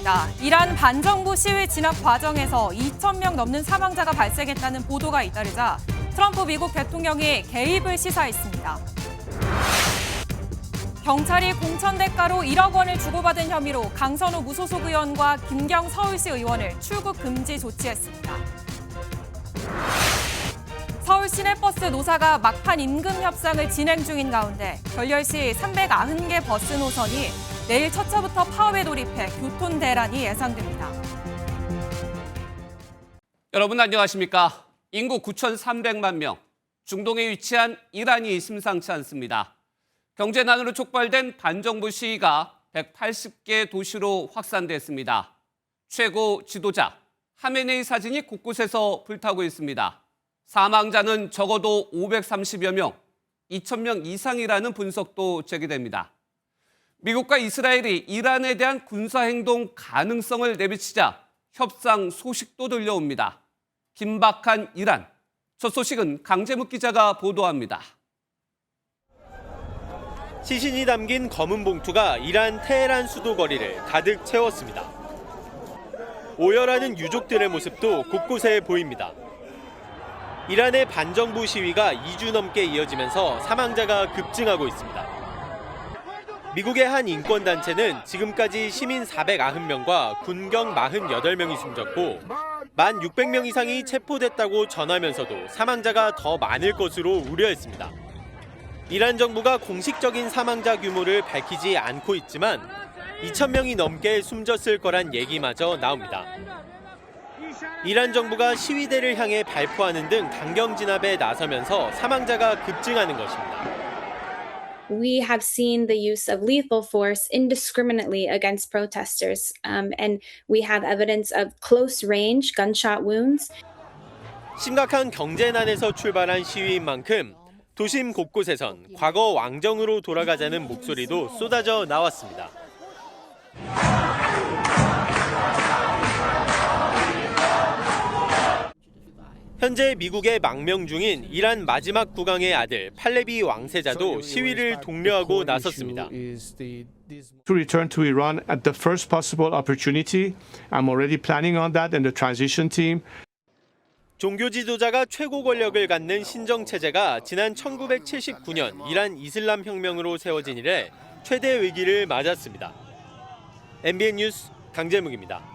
시작됐습니다. 이란 반정부 시위 진압 과정에서 2,000명 넘는 사망자가 발생했다는 보도가 잇따르자 트럼프 미국 대통령이 개입을 시사했습니다. 경찰이 공천 대가로 1억 원을 주고받은 혐의로 강선우 무소속 의원과 김경 서울시 의원을 출국 금지 조치했습니다. 서울 시내버스 노사가 막판 임금 협상을 진행 중인 가운데 결렬시 390개 버스 노선이 내일 첫 차부터 파업에 돌입해 교통 대란이 예상됩니다. 여러분 안녕하십니까? 인구 9,300만 명, 중동에 위치한 이란이 심상치 않습니다. 경제난으로 촉발된 반정부 시위가 180개 도시로 확산됐습니다. 최고 지도자 하메네이 사진이 곳곳에서 불타고 있습니다. 사망자는 적어도 530여 명, 2,000명 이상이라는 분석도 제기됩니다. 미국과 이스라엘이 이란에 대한 군사행동 가능성을 내비치자 협상 소식도 들려옵니다. 긴박한 이란, 첫 소식은 강재묵 기자가 보도합니다. 시신이 담긴 검은 봉투가 이란 테헤란 수도 거리를 가득 채웠습니다. 오열하는 유족들의 모습도 곳곳에 보입니다. 이란의 반정부 시위가 2주 넘게 이어지면서 사망자가 급증하고 있습니다. 미국의 한 인권단체는 지금까지 시민 490명과 군경 48명이 숨졌고 1,600명 이상이 체포됐다고 전하면서도 사망자가 더 많을 것으로 우려했습니다. 이란 정부가 공식적인 사망자 규모를 밝히지 않고 있지만 2,000명이 넘게 숨졌을 거란 얘기마저 나옵니다. 이란 정부가 시위대를 향해 발포하는 등 강경 진압에 나서면서 사망자가 급증하는 것입니다. We have seen the use of lethal force indiscriminately against protesters, and we have evidence of close-range gunshot wounds. 심각한 경제난에서 출발한 시위인 만큼 도심 곳곳에선 과거 왕정으로 돌아가자는 목소리도 쏟아져 나왔습니다. 현재 미국의 망명 중인 이란 마지막 국왕의 아들 팔레비 왕세자도 시위를 독려하고 나섰습니다. To return to Iran at the first possible opportunity. I'm already planning on that and the transition team. 종교 지도자가 최고 권력을 갖는 신정 체제가 지난 1979년 이란 이슬람 혁명으로 세워진 이래 최대 위기를 맞았습니다. MBN 뉴스 강재묵입니다.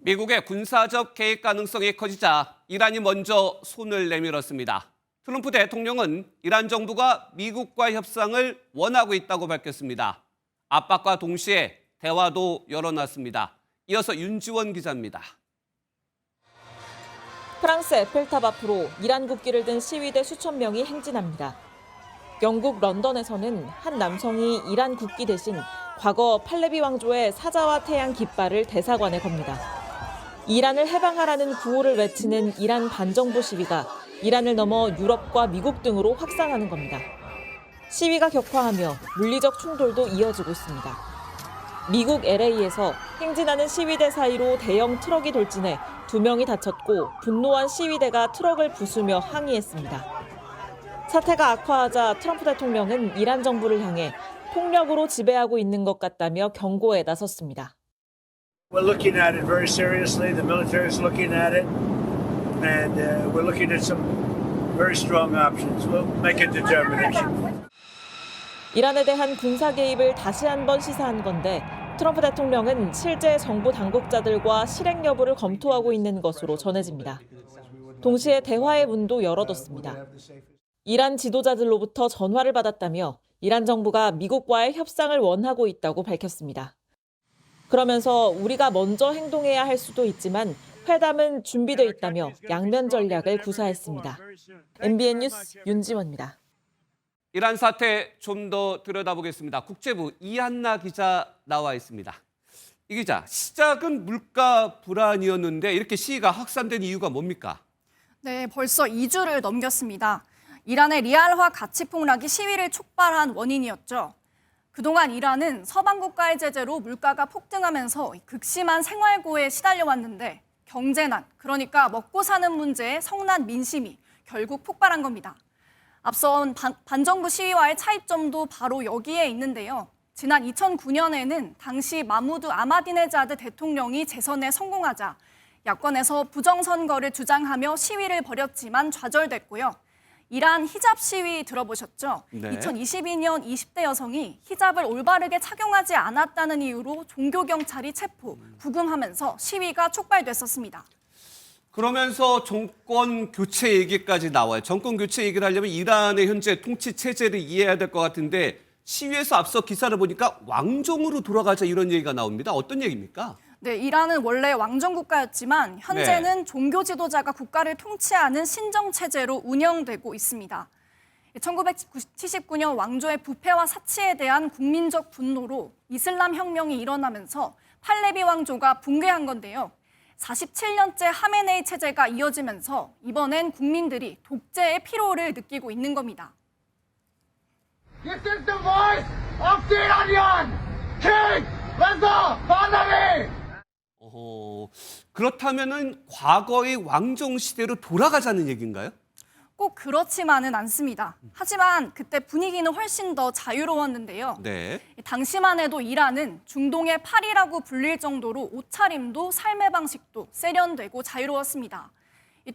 미국의 군사적 개입 가능성이 커지자 이란이 먼저 손을 내밀었습니다. 트럼프 대통령은 이란 정부가 미국과 협상을 원하고 있다고 밝혔습니다. 압박과 동시에 대화도 열어놨습니다. 이어서 윤지원 기자입니다. 프랑스 에펠탑 앞으로 이란 국기를 든 시위대 수천 명이 행진합니다. 영국 런던에서는 한 남성이 이란 국기 대신 과거 팔레비 왕조의 사자와 태양 깃발을 대사관에 겁니다. 이란을 해방하라는 구호를 외치는 이란 반정부 시위가 이란을 넘어 유럽과 미국 등으로 확산하는 겁니다. 시위가 격화하며 물리적 충돌도 이어지고 있습니다. 미국 LA에서 행진하는 시위대 사이로 대형 트럭이 돌진해 2명이 다쳤고 분노한 시위대가 트럭을 부수며 항의했습니다. 사태가 악화하자 트럼프 대통령은 이란 정부를 향해 폭력으로 지배하고 있는 것 같다며 경고에 나섰습니다. We're looking at it very seriously. The military is looking at it, and we're looking at some very strong options. We'll make a determination. 이란에 대한 군사 개입을 다시 한번 시사한 건데 트럼프 대통령은 실제 정부 당국자들과 실행 여부를 검토하고 있는 것으로 전해집니다. 동시에 대화의 문도 열어뒀습니다. 이란 지도자들로부터 전화를 받았다며 이란 정부가 미국과의 협상을 원하고 있다고 밝혔습니다. 그러면서 우리가 먼저 행동해야 할 수도 있지만 회담은 준비돼 있다며 양면 전략을 구사했습니다. MBN 뉴스 윤지원입니다. 이란 사태 좀 더 들여다보겠습니다. 국제부 이한나 기자 나와 있습니다. 이 기자, 시작은 물가 불안이었는데 이렇게 시위가 확산된 이유가 뭡니까? 네, 벌써 2주를 넘겼습니다. 이란의 리알화 가치 폭락이 시위를 촉발한 원인이었죠. 그동안 이란은 서방 국가의 제재로 물가가 폭등하면서 극심한 생활고에 시달려왔는데 경제난, 그러니까 먹고 사는 문제에 성난 민심이 결국 폭발한 겁니다. 앞선 반정부 시위와의 차이점도 바로 여기에 있는데요. 지난 2009년에는 당시 마무드 아마디네자드 대통령이 재선에 성공하자 야권에서 부정선거를 주장하며 시위를 벌였지만 좌절됐고요. 이란 히잡 시위 들어보셨죠? 네. 2022년 20대 여성이 히잡을 올바르게 착용하지 않았다는 이유로 종교경찰이 체포, 구금하면서 시위가 촉발됐었습니다. 그러면서 정권 교체 얘기까지 나와요. 정권 교체 얘기를 하려면 이란의 현재 통치 체제를 이해해야 될 것 같은데 시위에서 앞서 기사를 보니까 왕정으로 돌아가자 이런 얘기가 나옵니다. 어떤 얘기입니까? 네, 이란은 원래 왕정 국가였지만 현재는 종교 지도자가 국가를 통치하는 신정 체제로 운영되고 있습니다. 1979년 왕조의 부패와 사치에 대한 국민적 분노로 이슬람 혁명이 일어나면서 팔레비 왕조가 붕괴한 건데요. 47년째 하메네이 체제가 이어지면서 이번엔 국민들이 독재의 피로를 느끼고 있는 겁니다. This is the voice of the Iranian King Reza Pahlavi. 그렇다면은 과거의 왕정 시대로 돌아가자는 얘기인가요? 꼭 그렇지만은 않습니다. 하지만 그때 분위기는 훨씬 더 자유로웠는데요. 네. 당시만 해도 이란은 중동의 파리라고 불릴 정도로 옷차림도 삶의 방식도 세련되고 자유로웠습니다.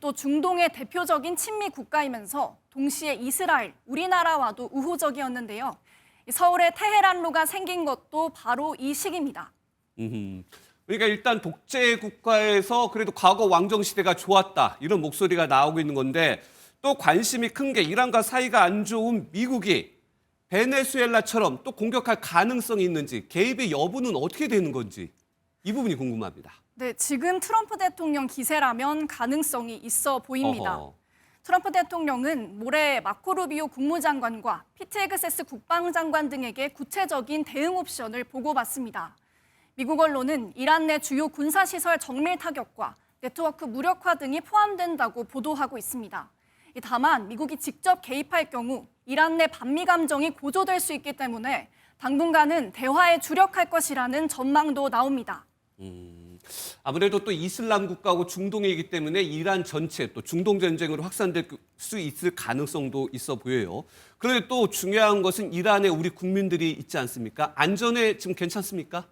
또 중동의 대표적인 친미 국가이면서 동시에 이스라엘, 우리나라와도 우호적이었는데요. 서울에 테헤란로가 생긴 것도 바로 이 시기입니다. 그러니까 일단 독재 국가에서 그래도 과거 왕정 시대가 좋았다 이런 목소리가 나오고 있는 건데 또 관심이 큰 게 이란과 사이가 안 좋은 미국이 베네수엘라처럼 또 공격할 가능성이 있는지 개입의 여부는 어떻게 되는 건지 이 부분이 궁금합니다. 네, 지금 트럼프 대통령 기세라면 가능성이 있어 보입니다. 어허. 트럼프 대통령은 모레 마코 루비오 국무장관과 피트 헤그세스 국방장관 등에게 구체적인 대응 옵션을 보고받습니다. 미국 언론은 이란 내 주요 군사시설 정밀 타격과 네트워크 무력화 등이 포함된다고 보도하고 있습니다. 다만 미국이 직접 개입할 경우 이란 내 반미 감정이 고조될 수 있기 때문에 당분간은 대화에 주력할 것이라는 전망도 나옵니다. 아무래도 또 이슬람 국가고 중동이기 때문에 이란 전체 또 중동 전쟁으로 확산될 수 있을 가능성도 있어 보여요. 그런데 또 중요한 것은 이란에 우리 국민들이 있지 않습니까? 안전에 지금 괜찮습니까?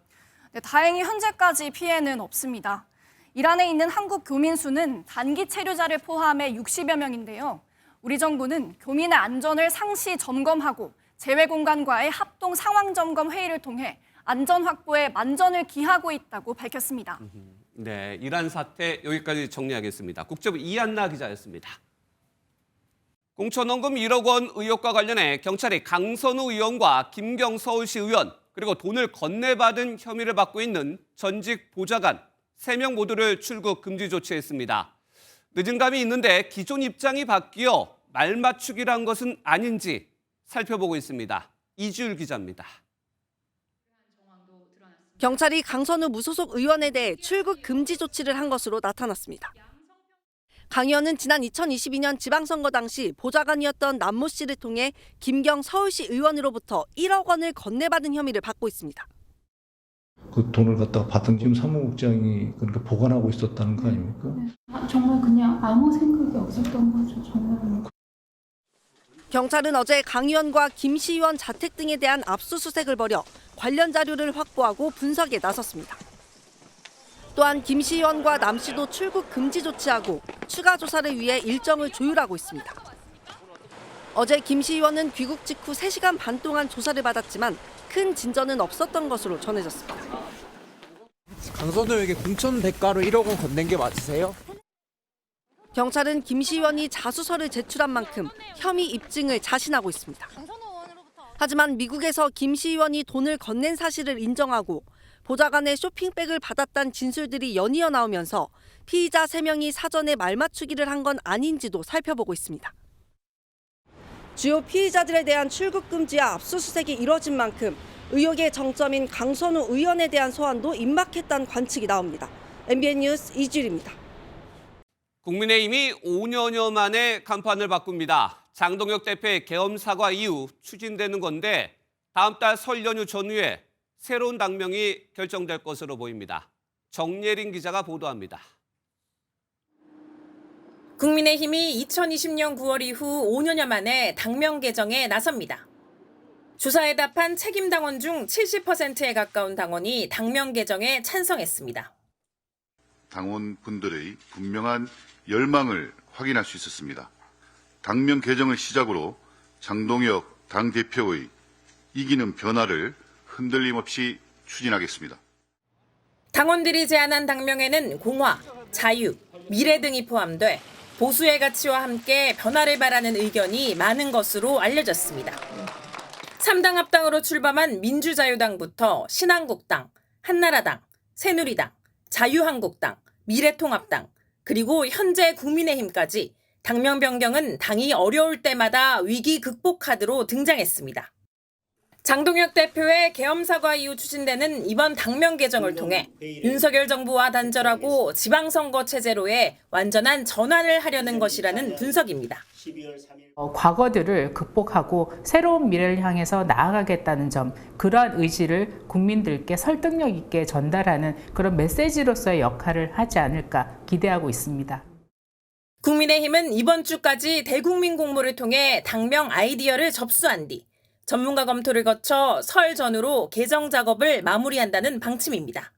네, 다행히 현재까지 피해는 없습니다. 이란에 있는 한국 교민 수는 단기 체류자를 포함해 60여 명인데요. 우리 정부는 교민의 안전을 상시 점검하고 재외공간과의 합동 상황 점검 회의를 통해 안전 확보에 만전을 기하고 있다고 밝혔습니다. 네, 이란 사태 여기까지 정리하겠습니다. 국제부 이한나 기자였습니다. 공천원금 1억 원 의혹과 관련해 경찰이 강선우 의원과 김경 서울시 의원 그리고 돈을 건네받은 혐의를 받고 있는 전직 보좌관 3명 모두를 출국 금지 조치했습니다. 늦은 감이 있는데 기존 입장이 바뀌어 말맞추기란 것은 아닌지 살펴보고 있습니다. 이주율 기자입니다. 경찰이 강선우 무소속 의원에 대해 출국 금지 조치를 한 것으로 나타났습니다. 강 의원은 지난 2022년 지방선거 당시 보좌관이었던 남모 씨를 통해 김경 서울시 의원으로부터 1억 원을 건네받은 혐의를 받고 있습니다. 그 돈을 갖다가 받은 지금 사무국장이 그렇게 보관하고 있었다는 거 아닙니까? 정말 그냥 아무 생각이 없었던 거죠, 정말. 경찰은 어제 강 의원과 김 시 의원 자택 등에 대한 압수수색을 벌여 관련 자료를 확보하고 분석에 나섰습니다. 또한 김 시 의원과 남 씨도 출국 금지 조치하고 추가 조사를 위해 일정을 조율하고 있습니다. 어제 김 시 의원은 귀국 직후 3시간 반 동안 조사를 받았지만 큰 진전은 없었던 것으로 전해졌습니다. 강선우에게 공천 대가로 1억 원 건넨 게 맞으세요? 경찰은 김 시 의원이 자수서를 제출한 만큼 혐의 입증을 자신하고 있습니다. 하지만 미국에서 김 시 의원이 돈을 건넨 사실을 인정하고 보좌관의 쇼핑백을 받았다는 진술들이 연이어 나오면서 피의자 3명이 사전에 말맞추기를 한 건 아닌지도 살펴보고 있습니다. 주요 피의자들에 대한 출국 금지와 압수수색이 이뤄진 만큼 의혹의 정점인 강선우 의원에 대한 소환도 임박했다는 관측이 나옵니다. MBN 뉴스 이주일입니다. 국민의힘이 5년여 만에 간판을 바꿉니다. 장동혁 대표의 계엄 사과 이후 추진되는 건데 다음 달 설 연휴 전후에 새로운 당명이 결정될 것으로 보입니다. 정예린 기자가 보도합니다. 국민의힘이 2020년 9월 이후 5년여 만에 당명 개정에 나섭니다. 조사에 답한 책임 당원 중 70%에 가까운 당원이 당명 개정에 찬성했습니다. 당원분들의 분명한 열망을 확인할 수 있었습니다. 당명 개정을 시작으로 장동혁 당대표의 이기는 변화를 흔들림 없이 추진하겠습니다. 당원들이 제안한 당명에는 공화, 자유, 미래 등이 포함돼 보수의 가치와 함께 변화를 바라는 의견이 많은 것으로 알려졌습니다. 3당 합당으로 출범한 민주자유당부터 신한국당, 한나라당, 새누리당, 자유한국당, 미래통합당, 그리고 현재 국민의힘까지 당명 변경은 당이 어려울 때마다 위기 극복 카드로 등장했습니다. 장동혁 대표의 계엄 사과 이후 추진되는 이번 당명 개정을 통해 윤석열 정부와 단절하고 지방선거 체제로의 완전한 전환을 하려는 것이라는 분석입니다. 과거들을 극복하고 새로운 미래를 향해서 나아가겠다는 점, 그러한 의지를 국민들께 설득력 있게 전달하는 그런 메시지로서의 역할을 하지 않을까 기대하고 있습니다. 국민의힘은 이번 주까지 대국민 공모를 통해 당명 아이디어를 접수한 뒤 전문가 검토를 거쳐 설 전후로 개정 작업을 마무리한다는 방침입니다.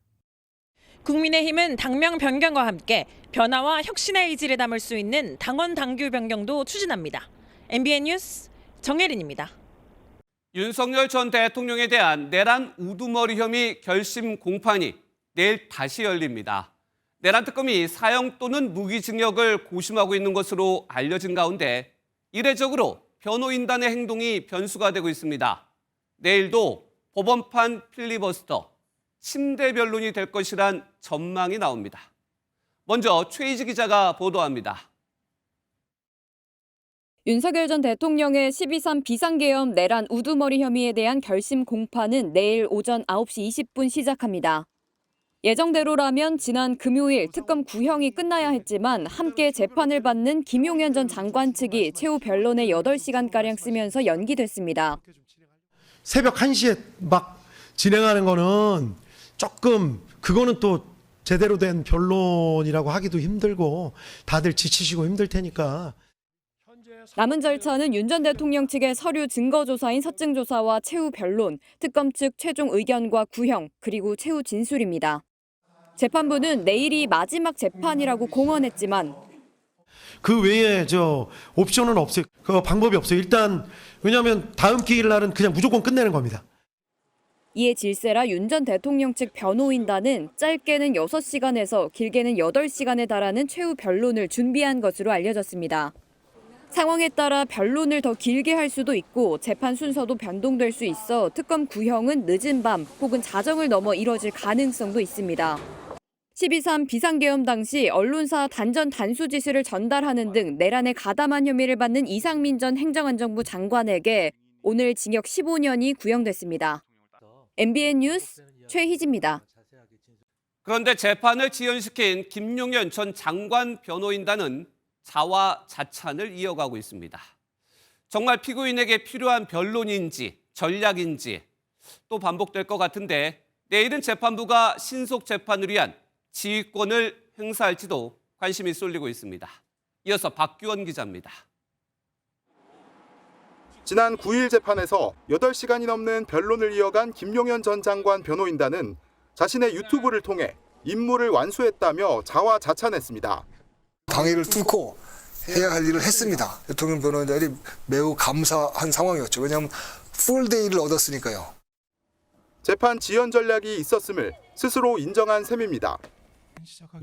국민의힘은 당명 변경과 함께 변화와 혁신의 의지를 담을 수 있는 당원 당규 변경도 추진합니다. MBN 뉴스 정혜린입니다. 윤석열 전 대통령에 대한 내란 우두머리 혐의 결심 공판이 내일 다시 열립니다. 내란 특검이 사형 또는 무기징역을 고심하고 있는 것으로 알려진 가운데 이례적으로 변호인단의 행동이 변수가 되고 있습니다. 내일도 법원판 필리버스터, 침대 변론이 될 것이란 전망이 나옵니다. 먼저 최희지 기자가 보도합니다. 윤석열 전 대통령의 12.3 비상계엄 내란 우두머리 혐의에 대한 결심 공판은 내일 오전 9시 20분 시작합니다. 예정대로라면 지난 금요일 특검 구형이 끝나야 했지만 함께 재판을 받는 김용현 전 장관 측이 최후 변론에 8시간가량 쓰면서 연기됐습니다. 새벽 1시에 막 진행하는 거는 조금 그거는 또 제대로 된 변론이라고 하기도 힘들고 다들 지치시고 힘들 테니까. 남은 절차는 윤 전 대통령 측의 서류 증거조사인 서증조사와 최후 변론, 특검 측 최종 의견과 구형, 그리고 최후 진술입니다. 재판부는 내일이 마지막 재판이라고 공언했지만 그 외에 옵션은 없어요. 그 방법이 없어요. 일단 왜냐하면 다음 기일 날은 그냥 무조건 끝내는 겁니다. 이에 질세라 윤 전 대통령 측 변호인단은 짧게는 6시간에서 길게는 8시간에 달하는 최후 변론을 준비한 것으로 알려졌습니다. 상황에 따라 변론을 더 길게 할 수도 있고 재판 순서도 변동될 수 있어 특검 구형은 늦은 밤 혹은 자정을 넘어 이뤄질 가능성도 있습니다. 12.3 비상계엄 당시 언론사 단전 단수 지시를 전달하는 등 내란에 가담한 혐의를 받는 이상민 전 행정안전부 장관에게 오늘 징역 15년이 구형됐습니다. MBN 뉴스 최희지입니다. 그런데 재판을 지연시킨 김용현 전 장관 변호인단은 자화자찬을 이어가고 있습니다. 정말 피고인에게 필요한 변론인지 전략인지 또 반복될 것 같은데 내일은 재판부가 신속 재판을 위한 지휘권을 행사할지도 관심이 쏠리고 있습니다. 이어서 박규원 기자입니다. 지난 9일 재판에서 8시간이 넘는 변론을 이어간 김용현 전 장관 변호인단은 자신의 유튜브를 통해 임무를 완수했다며 자화자찬했습니다. 당일을 뚫고 해야 할 일을 했습니다. 대통령 변호인단이 매우 감사한 상황이었죠. 왜냐하면 풀데이를 얻었으니까요. 재판 지연 전략이 있었음을 스스로 인정한 셈입니다.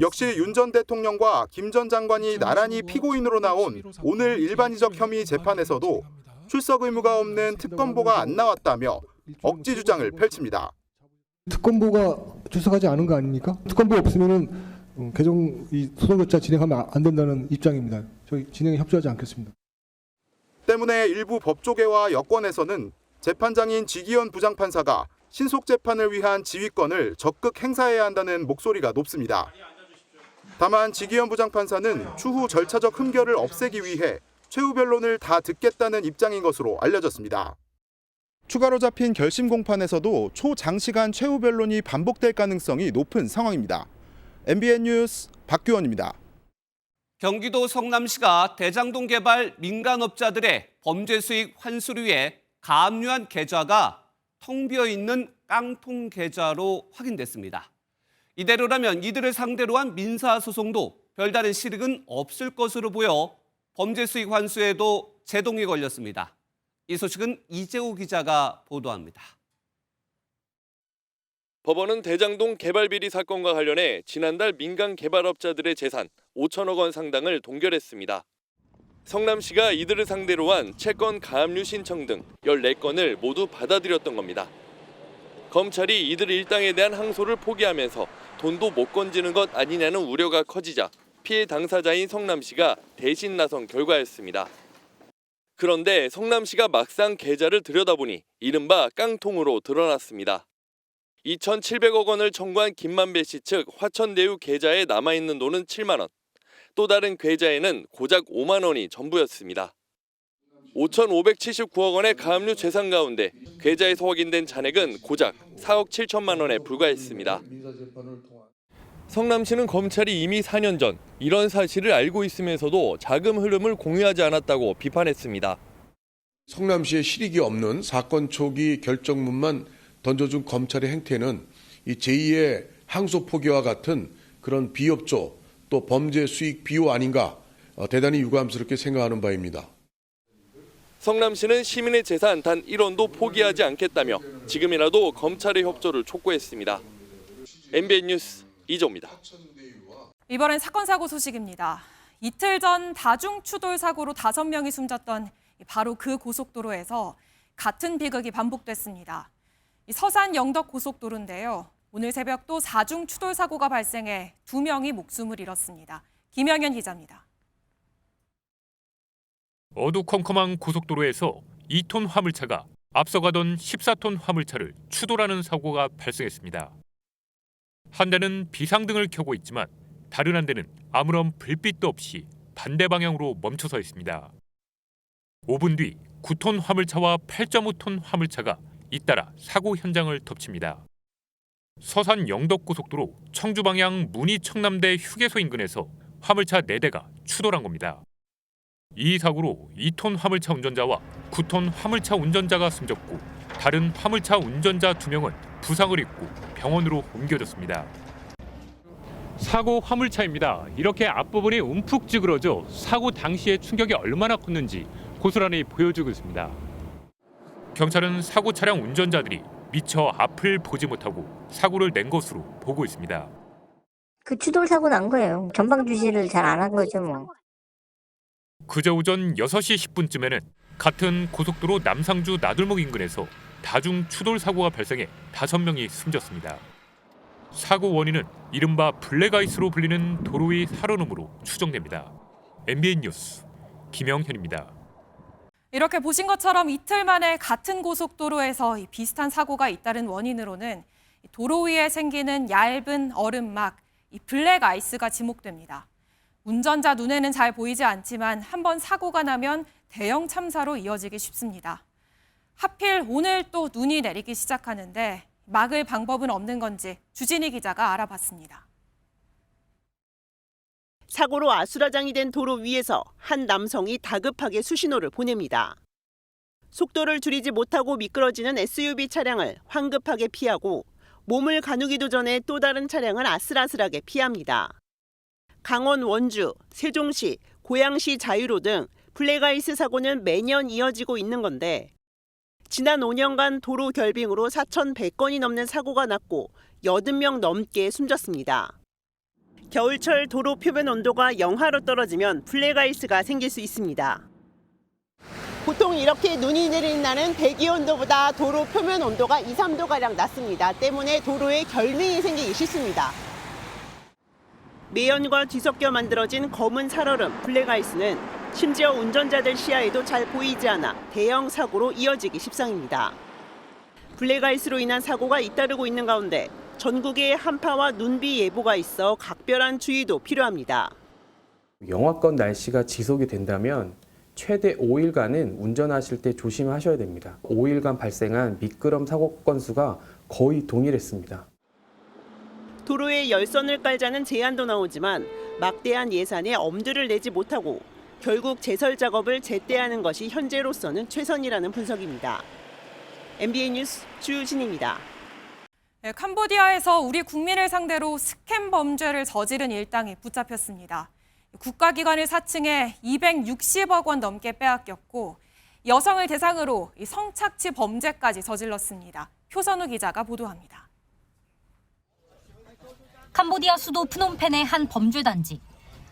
역시 윤 전 대통령과 김 전 장관이 나란히 피고인으로 나온 오늘 일반이적 혐의 재판에서도 출석 의무가 없는 특검보가 안 나왔다며 억지 주장을 펼칩니다. 특검보가 출석하지 않은 거 아닙니까? 특검보 없으면은 소송 절차 진행하면 안 된다는 입장입니다. 저희 진행에 협조하지 않겠습니다. 때문에 일부 법조계와 여권에서는 재판장인 지기현 부장판사가 신속 재판을 위한 지휘권을 적극 행사해야 한다는 목소리가 높습니다. 다만 지기현 부장판사는 추후 절차적 흠결을 없애기 위해 최후 변론을 다 듣겠다는 입장인 것으로 알려졌습니다. 추가로 잡힌 결심 공판에서도 초장시간 최후 변론이 반복될 가능성이 높은 상황입니다. MBN 뉴스 박규원입니다. 경기도 성남시가 대장동 개발 민간업자들의 범죄 수익 환수를 위해 가압류한 계좌가 텅 비어 있는 깡통 계좌로 확인됐습니다. 이대로라면 이들을 상대로 한 민사소송도 별다른 실익은 없을 것으로 보여 범죄 수익 환수에도 제동이 걸렸습니다. 이 소식은 이재호 기자가 보도합니다. 법원은 대장동 개발비리 사건과 관련해 지난달 민간 개발업자들의 재산 5천억 원 상당을 동결했습니다. 성남시가 이들을 상대로 한 채권 가압류 신청 등 14건을 모두 받아들였던 겁니다. 검찰이 이들 일당에 대한 항소를 포기하면서 돈도 못 건지는 것 아니냐는 우려가 커지자 피해 당사자인 성남시가 대신 나선 결과였습니다. 그런데 성남시가 막상 계좌를 들여다보니 이른바 깡통으로 드러났습니다. 2,700억 원을 청구한 김만배 씨 측 화천대유 계좌에 남아있는 돈은 7만 원, 또 다른 계좌에는 고작 5만 원이 전부였습니다. 5,579억 원의 가압류 재산 가운데 계좌에서 확인된 잔액은 고작 4억 7천만 원에 불과했습니다. 성남시는 검찰이 이미 4년 전 이런 사실을 알고 있으면서도 자금 흐름을 공유하지 않았다고 비판했습니다. 성남시에 실익이 없는 사건 초기 결정문만 던져준 검찰의 행태는 이 제2의 항소 포기와 같은 그런 비협조 또 범죄 수익 비호 아닌가 대단히 유감스럽게 생각하는 바입니다. 성남시는 시민의 재산 단 1원도 포기하지 않겠다며 지금이라도 검찰의 협조를 촉구했습니다. MBN 뉴스 이조입니다. 이번엔 사건 사고 소식입니다. 이틀 전 다중 추돌 사고로 5명이 숨졌던 바로 그 고속도로에서 같은 비극이 반복됐습니다. 서산 영덕 고속도로인데요. 오늘 새벽 또 4중 추돌 사고가 발생해 2명이 목숨을 잃었습니다. 김영현 기자입니다. 어두컴컴한 고속도로에서 2톤 화물차가 앞서가던 14톤 화물차를 추돌하는 사고가 발생했습니다. 한 대는 비상등을 켜고 있지만 다른 한 대는 아무런 불빛도 없이 반대 방향으로 멈춰서 있습니다. 5분 뒤 9톤 화물차와 8.5톤 화물차가 잇따라 사고 현장을 덮칩니다. 서산 영덕고속도로 청주 방향 문희 청남대 휴게소 인근에서 화물차 4대가 추돌한 겁니다. 이 사고로 2톤 화물차 운전자와 9톤 화물차 운전자가 숨졌고 다른 화물차 운전자 2명은 부상을 입고 병원으로 옮겨졌습니다. 사고 화물차입니다. 이렇게 앞부분이 움푹 찌그러져 사고 당시의 충격이 얼마나 컸는지 고스란히 보여주고 있습니다. 경찰은 사고 차량 운전자들이 미처 앞을 보지 못하고 사고를 낸 것으로 보고 있습니다. 그 추돌 사고 난 거예요. 전방 주시를 잘 안 한 거죠, 뭐. 그제 오전 6시 10분쯤에는 같은 고속도로 남상주 나들목 인근에서 다중 추돌 사고가 발생해 5명이 숨졌습니다. 사고 원인은 이른바 블랙아이스로 불리는 도로 위 살얼음으로 추정됩니다. MBN 뉴스 김영현입니다. 이렇게 보신 것처럼 이틀 만에 같은 고속도로에서 비슷한 사고가 잇따른 원인으로는 도로 위에 생기는 얇은 얼음막, 블랙 아이스가 지목됩니다. 운전자 눈에는 잘 보이지 않지만 한번 사고가 나면 대형 참사로 이어지기 쉽습니다. 하필 오늘 또 눈이 내리기 시작하는데 막을 방법은 없는 건지 주진희 기자가 알아봤습니다. 사고로 아수라장이 된 도로 위에서 한 남성이 다급하게 수신호를 보냅니다. 속도를 줄이지 못하고 미끄러지는 SUV 차량을 황급하게 피하고 몸을 가누기도 전에 또 다른 차량을 아슬아슬하게 피합니다. 강원 원주, 세종시, 고양시 자유로 등 블랙아이스 사고는 매년 이어지고 있는 건데 지난 5년간 도로 결빙으로 4,100건이 넘는 사고가 났고 80명 넘게 숨졌습니다. 겨울철 도로 표면 온도가 영하로 떨어지면 블랙아이스가 생길 수 있습니다. 보통 이렇게 눈이 내리는 날은 대기 온도보다 도로 표면 온도가 2, 3도가량 낮습니다. 때문에 도로에 결빙이 생기기 쉽습니다. 매연과 뒤섞여 만들어진 검은 살얼음, 블랙아이스는 심지어 운전자들 시야에도 잘 보이지 않아 대형 사고로 이어지기 십상입니다. 블랙아이스로 인한 사고가 잇따르고 있는 가운데 전국에 한파와 눈비 예보가 있어 각별한 주의도 필요합니다. 영하권 날씨가 지속이 된다면 최대 5일간은 운전하실 때 조심하셔야 됩니다. 5일간 발생한 미끄럼 사고 건수가 거의 동일했습니다. 도로에 열선을 깔자는 제안도 나오지만 막대한 예산에 엄두를 내지 못하고 결국 제설 작업을 제때 하는 것이 현재로서는 최선이라는 분석입니다. MBN 뉴스 주진입니다. 캄보디아에서 우리 국민을 상대로 스캠 범죄를 저지른 일당이 붙잡혔습니다. 국가기관을 사칭해 260억 원 넘게 빼앗겼고 여성을 대상으로 성착취 범죄까지 저질렀습니다. 표선우 기자가 보도합니다. 캄보디아 수도 프놈펜의 한 범죄 단지.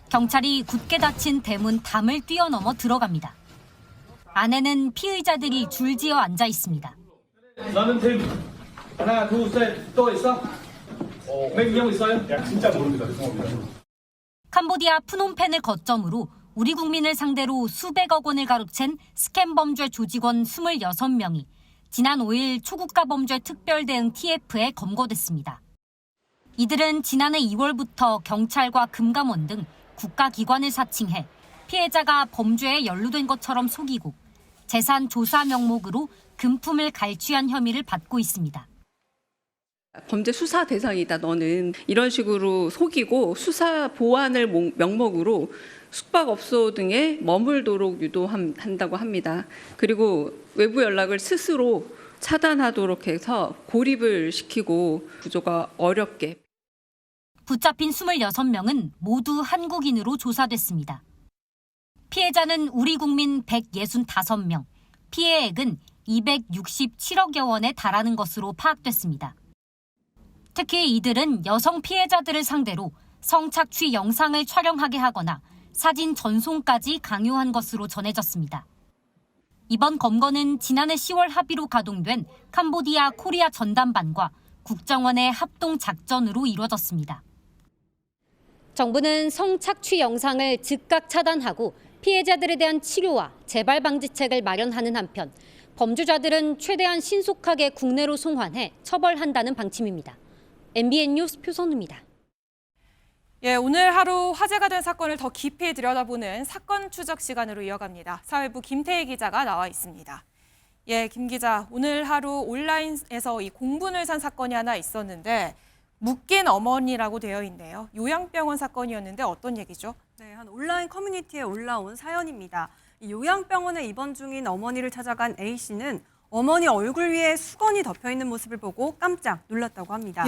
경찰이 굳게 닫힌 대문 담을 뛰어넘어 들어갑니다. 안에는 피의자들이 줄지어 앉아 있습니다. 나는 대구. 하나, 둘, 셋, 또 있어? 맹령 있어요? 진짜 모릅니다. 죄송합니다. 캄보디아 프놈펜을 거점으로 우리 국민을 상대로 수백억 원을 가로챈 스캠 범죄 조직원 26명이 지난 5일 초국가 범죄 특별대응 TF에 검거됐습니다. 이들은 지난해 2월부터 경찰과 금감원 등 국가기관을 사칭해 피해자가 범죄에 연루된 것처럼 속이고 재산 조사 명목으로 금품을 갈취한 혐의를 받고 있습니다. 범죄 수사 대상이다 너는 이런 식으로 속이고 수사 보완을 명목으로 숙박업소 등에 머물도록 유도한다고 합니다. 그리고 외부 연락을 스스로 차단하도록 해서 고립을 시키고 구조가 어렵게. 붙잡힌 26명은 모두 한국인으로 조사됐습니다. 피해자는 우리 국민 165명, 피해액은 267억여 원에 달하는 것으로 파악됐습니다. 특히 이들은 여성 피해자들을 상대로 성착취 영상을 촬영하게 하거나 사진 전송까지 강요한 것으로 전해졌습니다. 이번 검거는 지난해 10월 합의로 가동된 캄보디아 코리아 전담반과 국정원의 합동 작전으로 이루어졌습니다. 정부는 성착취 영상을 즉각 차단하고 피해자들에 대한 치료와 재발 방지책을 마련하는 한편 범죄자들은 최대한 신속하게 국내로 송환해 처벌한다는 방침입니다. MBN 뉴스 표선우입니다. 오늘 하루 화제가 된 사건을 더 깊이 들여다보는 사건 추적 시간으로 이어갑니다. 사회부 김태희 기자가 나와 있습니다. 김 기자, 오늘 하루 온라인에서 이 공분을 산 사건이 하나 있었는데 묶인 어머니라고 되어 있네요. 요양병원 사건이었는데 어떤 얘기죠? 네, 한 온라인 커뮤니티에 올라온 사연입니다. 이 요양병원에 입원 중인 어머니를 찾아간 A씨는 어머니 얼굴 위에 수건이 덮여있는 모습을 보고 깜짝 놀랐다고 합니다.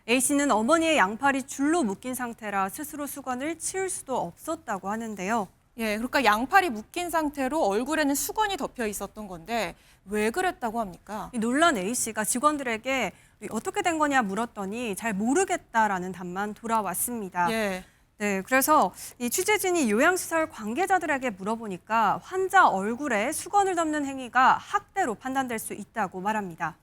A씨는 어머니의 양팔이 줄로 묶인 상태라 스스로 수건을 치울 수도 없었다고 하는데요. 그러니까 양팔이 묶인 상태로 얼굴에는 수건이 덮여 있었던 건데 왜 그랬다고 합니까? 이 놀란 A씨가 직원들에게 어떻게 된 거냐 물었더니 잘 모르겠다라는 답만 돌아왔습니다. 네, 그래서 이 취재진이 요양시설 관계자들에게 물어보니까 환자 얼굴에 수건을 덮는 행위가 학대로 판단될 수 있다고 말합니다.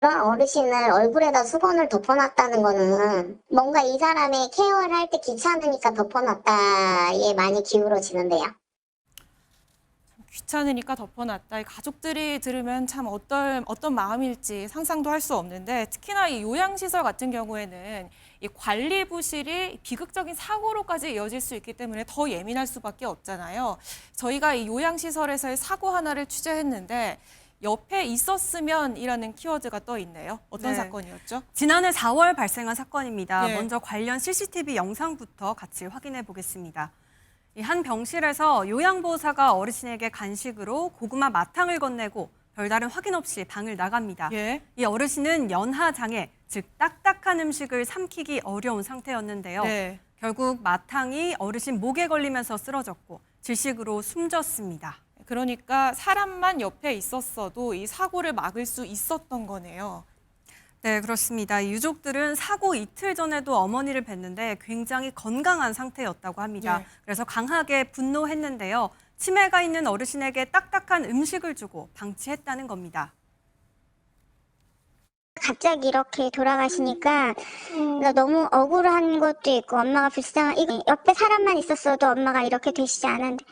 어르신을 얼굴에다 수건을 덮어놨다는 거는 뭔가 이 사람의 케어를 할 때 귀찮으니까 덮어놨다에 많이 기울어지는데요. 귀찮으니까 덮어놨다. 가족들이 들으면 참 어떤 마음일지 상상도 할 수 없는데 특히나 이 요양시설 같은 경우에는 이 관리 부실이 비극적인 사고로까지 이어질 수 있기 때문에 더 예민할 수밖에 없잖아요. 저희가 이 요양시설에서의 사고 하나를 취재했는데 옆에 있었으면이라는 키워드가 떠 있네요. 어떤 사건이었죠? 지난해 4월 발생한 사건입니다. 먼저 관련 CCTV 영상부터 같이 확인해 보겠습니다. 한 병실에서 요양보호사가 어르신에게 간식으로 고구마 마탕을 건네고 별다른 확인 없이 방을 나갑니다. 이 어르신은 연하장애, 즉 딱딱한 음식을 삼키기 어려운 상태였는데요. 결국 마탕이 어르신 목에 걸리면서 쓰러졌고 질식으로 숨졌습니다. 그러니까 사람만 옆에 있었어도 이 사고를 막을 수 있었던 거네요. 네, 그렇습니다. 유족들은 사고 이틀 전에도 어머니를 뵀는데 굉장히 건강한 상태였다고 합니다. 그래서 강하게 분노했는데요. 치매가 있는 어르신에게 딱딱한 음식을 주고 방치했다는 겁니다. 갑자기 이렇게 돌아가시니까 너무 억울한 것도 있고 엄마가 불쌍한 옆에 사람만 있었어도 엄마가 이렇게 되시지 않았는데.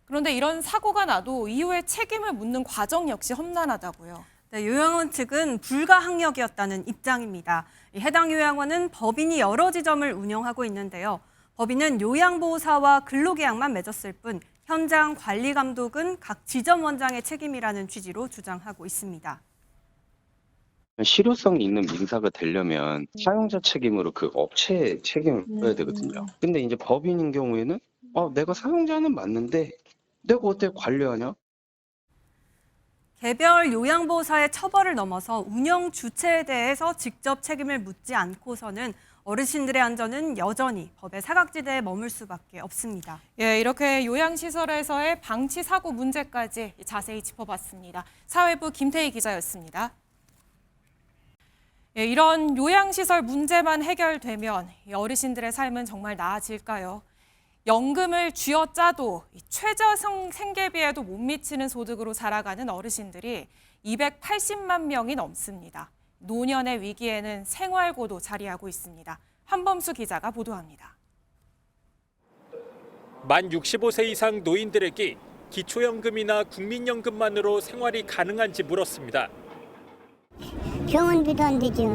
그런데 이런 사고가 나도 이후에 책임을 묻는 과정 역시 험난하다고요. 네, 요양원 측은 불가항력이었다는 입장입니다. 해당 요양원은 법인이 여러 지점을 운영하고 있는데요. 법인은 요양보호사와 근로계약만 맺었을 뿐 현장 관리 감독은 각 지점 원장의 책임이라는 취지로 주장하고 있습니다. 실효성이 있는 민사가 되려면 사용자 책임으로 그 업체의 책임을 져야 되거든요. 근데 이제 법인인 경우에는 내가 사용자는 맞는데 내가 어떻게 관리하냐? 개별 요양보호사의 처벌을 넘어서 운영 주체에 대해서 직접 책임을 묻지 않고서는 어르신들의 안전은 여전히 법의 사각지대에 머물 수밖에 없습니다. 예, 이렇게 요양시설에서의 방치 사고 문제까지 자세히 짚어봤습니다. 사회부 김태희 기자였습니다. 예, 이런 요양시설 문제만 해결되면 어르신들의 삶은 정말 나아질까요? 연금을 쥐어짜도 최저 생계비에도 못 미치는 소득으로 살아가는 어르신들이 280만 명이 넘습니다. 노년의 위기에는 생활고도 자리하고 있습니다. 한범수 기자가 보도합니다. 만 65세 이상 노인들에게 기초연금이나 국민연금만으로 생활이 가능한지 물었습니다. 병원비도 안 되죠.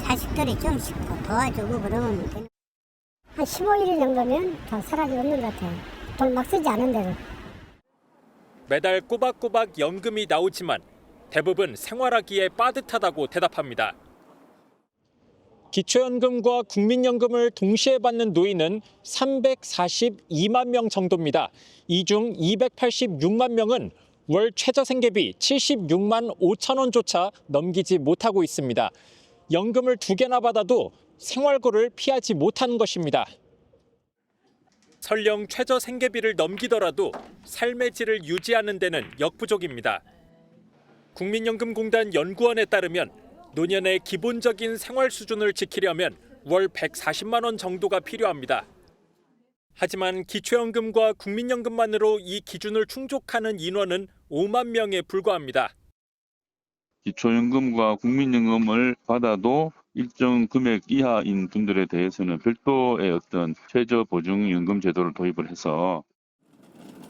자식들이 좀씩 도와주고 그러면 한 15일 정도면 더 사라지 없는 것 같아요. 돈 막 쓰지 않은 대로. 매달 꼬박꼬박 연금이 나오지만 대부분 생활하기에 빠듯하다고 대답합니다. 기초연금과 국민연금을 동시에 받는 노인은 342만 명 정도입니다. 이 중 286만 명은 월 최저생계비 76만 5천 원조차 넘기지 못하고 있습니다. 연금을 2개나 받아도 생활고를 피하지 못하는 것입니다. 설령 최저생계비를 넘기더라도 삶의 질을 유지하는 데는 역부족입니다. 국민연금공단 연구원에 따르면 노년의 기본적인 생활 수준을 지키려면 월 140만 원 정도가 필요합니다. 하지만 기초연금과 국민연금만으로 이 기준을 충족하는 인원은 5만 명에 불과합니다. 기초연금과 국민연금을 받아도 일정 금액 이하인 분들에 대해서는 별도의 어떤 최저보증연금 제도를 도입을 해서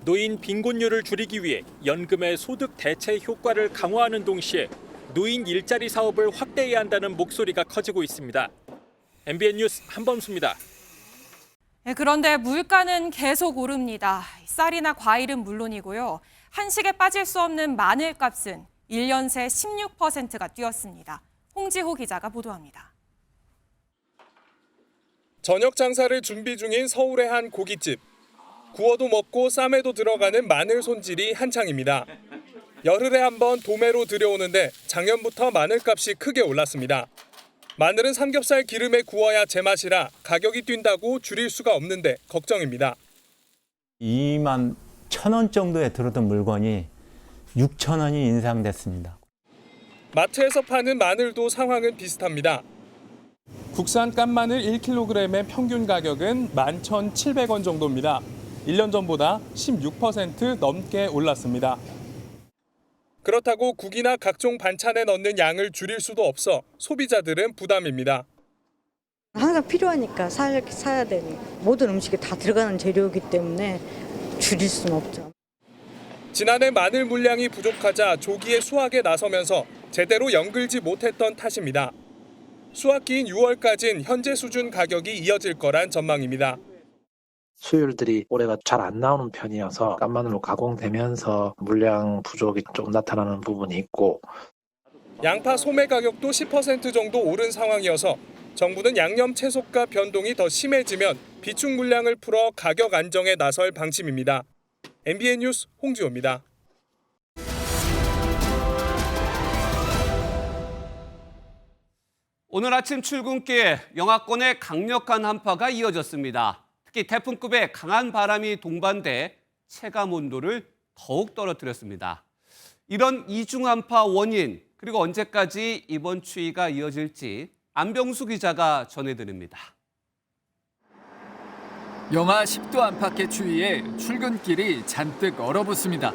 노인 빈곤율을 줄이기 위해 연금의 소득 대체 효과를 강화하는 동시에 노인 일자리 사업을 확대해야 한다는 목소리가 커지고 있습니다. MBN 뉴스 한범수입니다. 그런데 물가는 계속 오릅니다. 쌀이나 과일은 물론이고요. 한식에 빠질 수 없는 마늘값은 1년 새 16%가 뛰었습니다. 홍지호 기자가 보도합니다. 저녁 장사를 준비 중인 서울의 한 고깃집. 구워도 먹고 쌈에도 들어가는 마늘 손질이 한창입니다. 열흘에 한 번 도매로 들여오는데 작년부터 마늘값이 크게 올랐습니다. 마늘은 삼겹살 기름에 구워야 제맛이라 가격이 뛴다고 줄일 수가 없는데 걱정입니다. 2만 1,000원 정도에 들어던 물건이 6,000원이 인상됐습니다. 마트에서 파는 마늘도 상황은 비슷합니다. 국산 깐마늘 1kg의 평균 가격은 11,700원 정도입니다. 1년 전보다 16% 넘게 올랐습니다. 그렇다고 국이나 각종 반찬에 넣는 양을 줄일 수도 없어 소비자들은 부담입니다. 항상 필요하니까 사야 되는 모든 음식에 다 들어가는 재료이기 때문에 줄일 수는 없죠. 지난해 마늘 물량이 부족하자 조기에 수확에 나서면서 제대로 연글지 못했던 탓입니다. 수확기인 6월까지는 현재 수준 가격이 이어질 거란 전망입니다. 수율들이 올해가 잘 안 나오는 편이어서 깐마늘로 가공되면서 물량 부족이 좀 나타나는 부분이 있고 양파 소매 가격도 10% 정도 오른 상황이어서 정부는 양념 채소가 변동이 더 심해지면 비축 물량을 풀어 가격 안정에 나설 방침입니다. MBN 뉴스 홍지호입니다. 오늘 아침 출근길 영하권의 강력한 한파가 이어졌습니다. 특히 태풍급의 강한 바람이 동반돼 체감 온도를 더욱 떨어뜨렸습니다. 이런 이중한파 원인 그리고 언제까지 이번 추위가 이어질지 안병수 기자가 전해드립니다. 영하 10도 안팎의 추위에 출근길이 잔뜩 얼어붙습니다.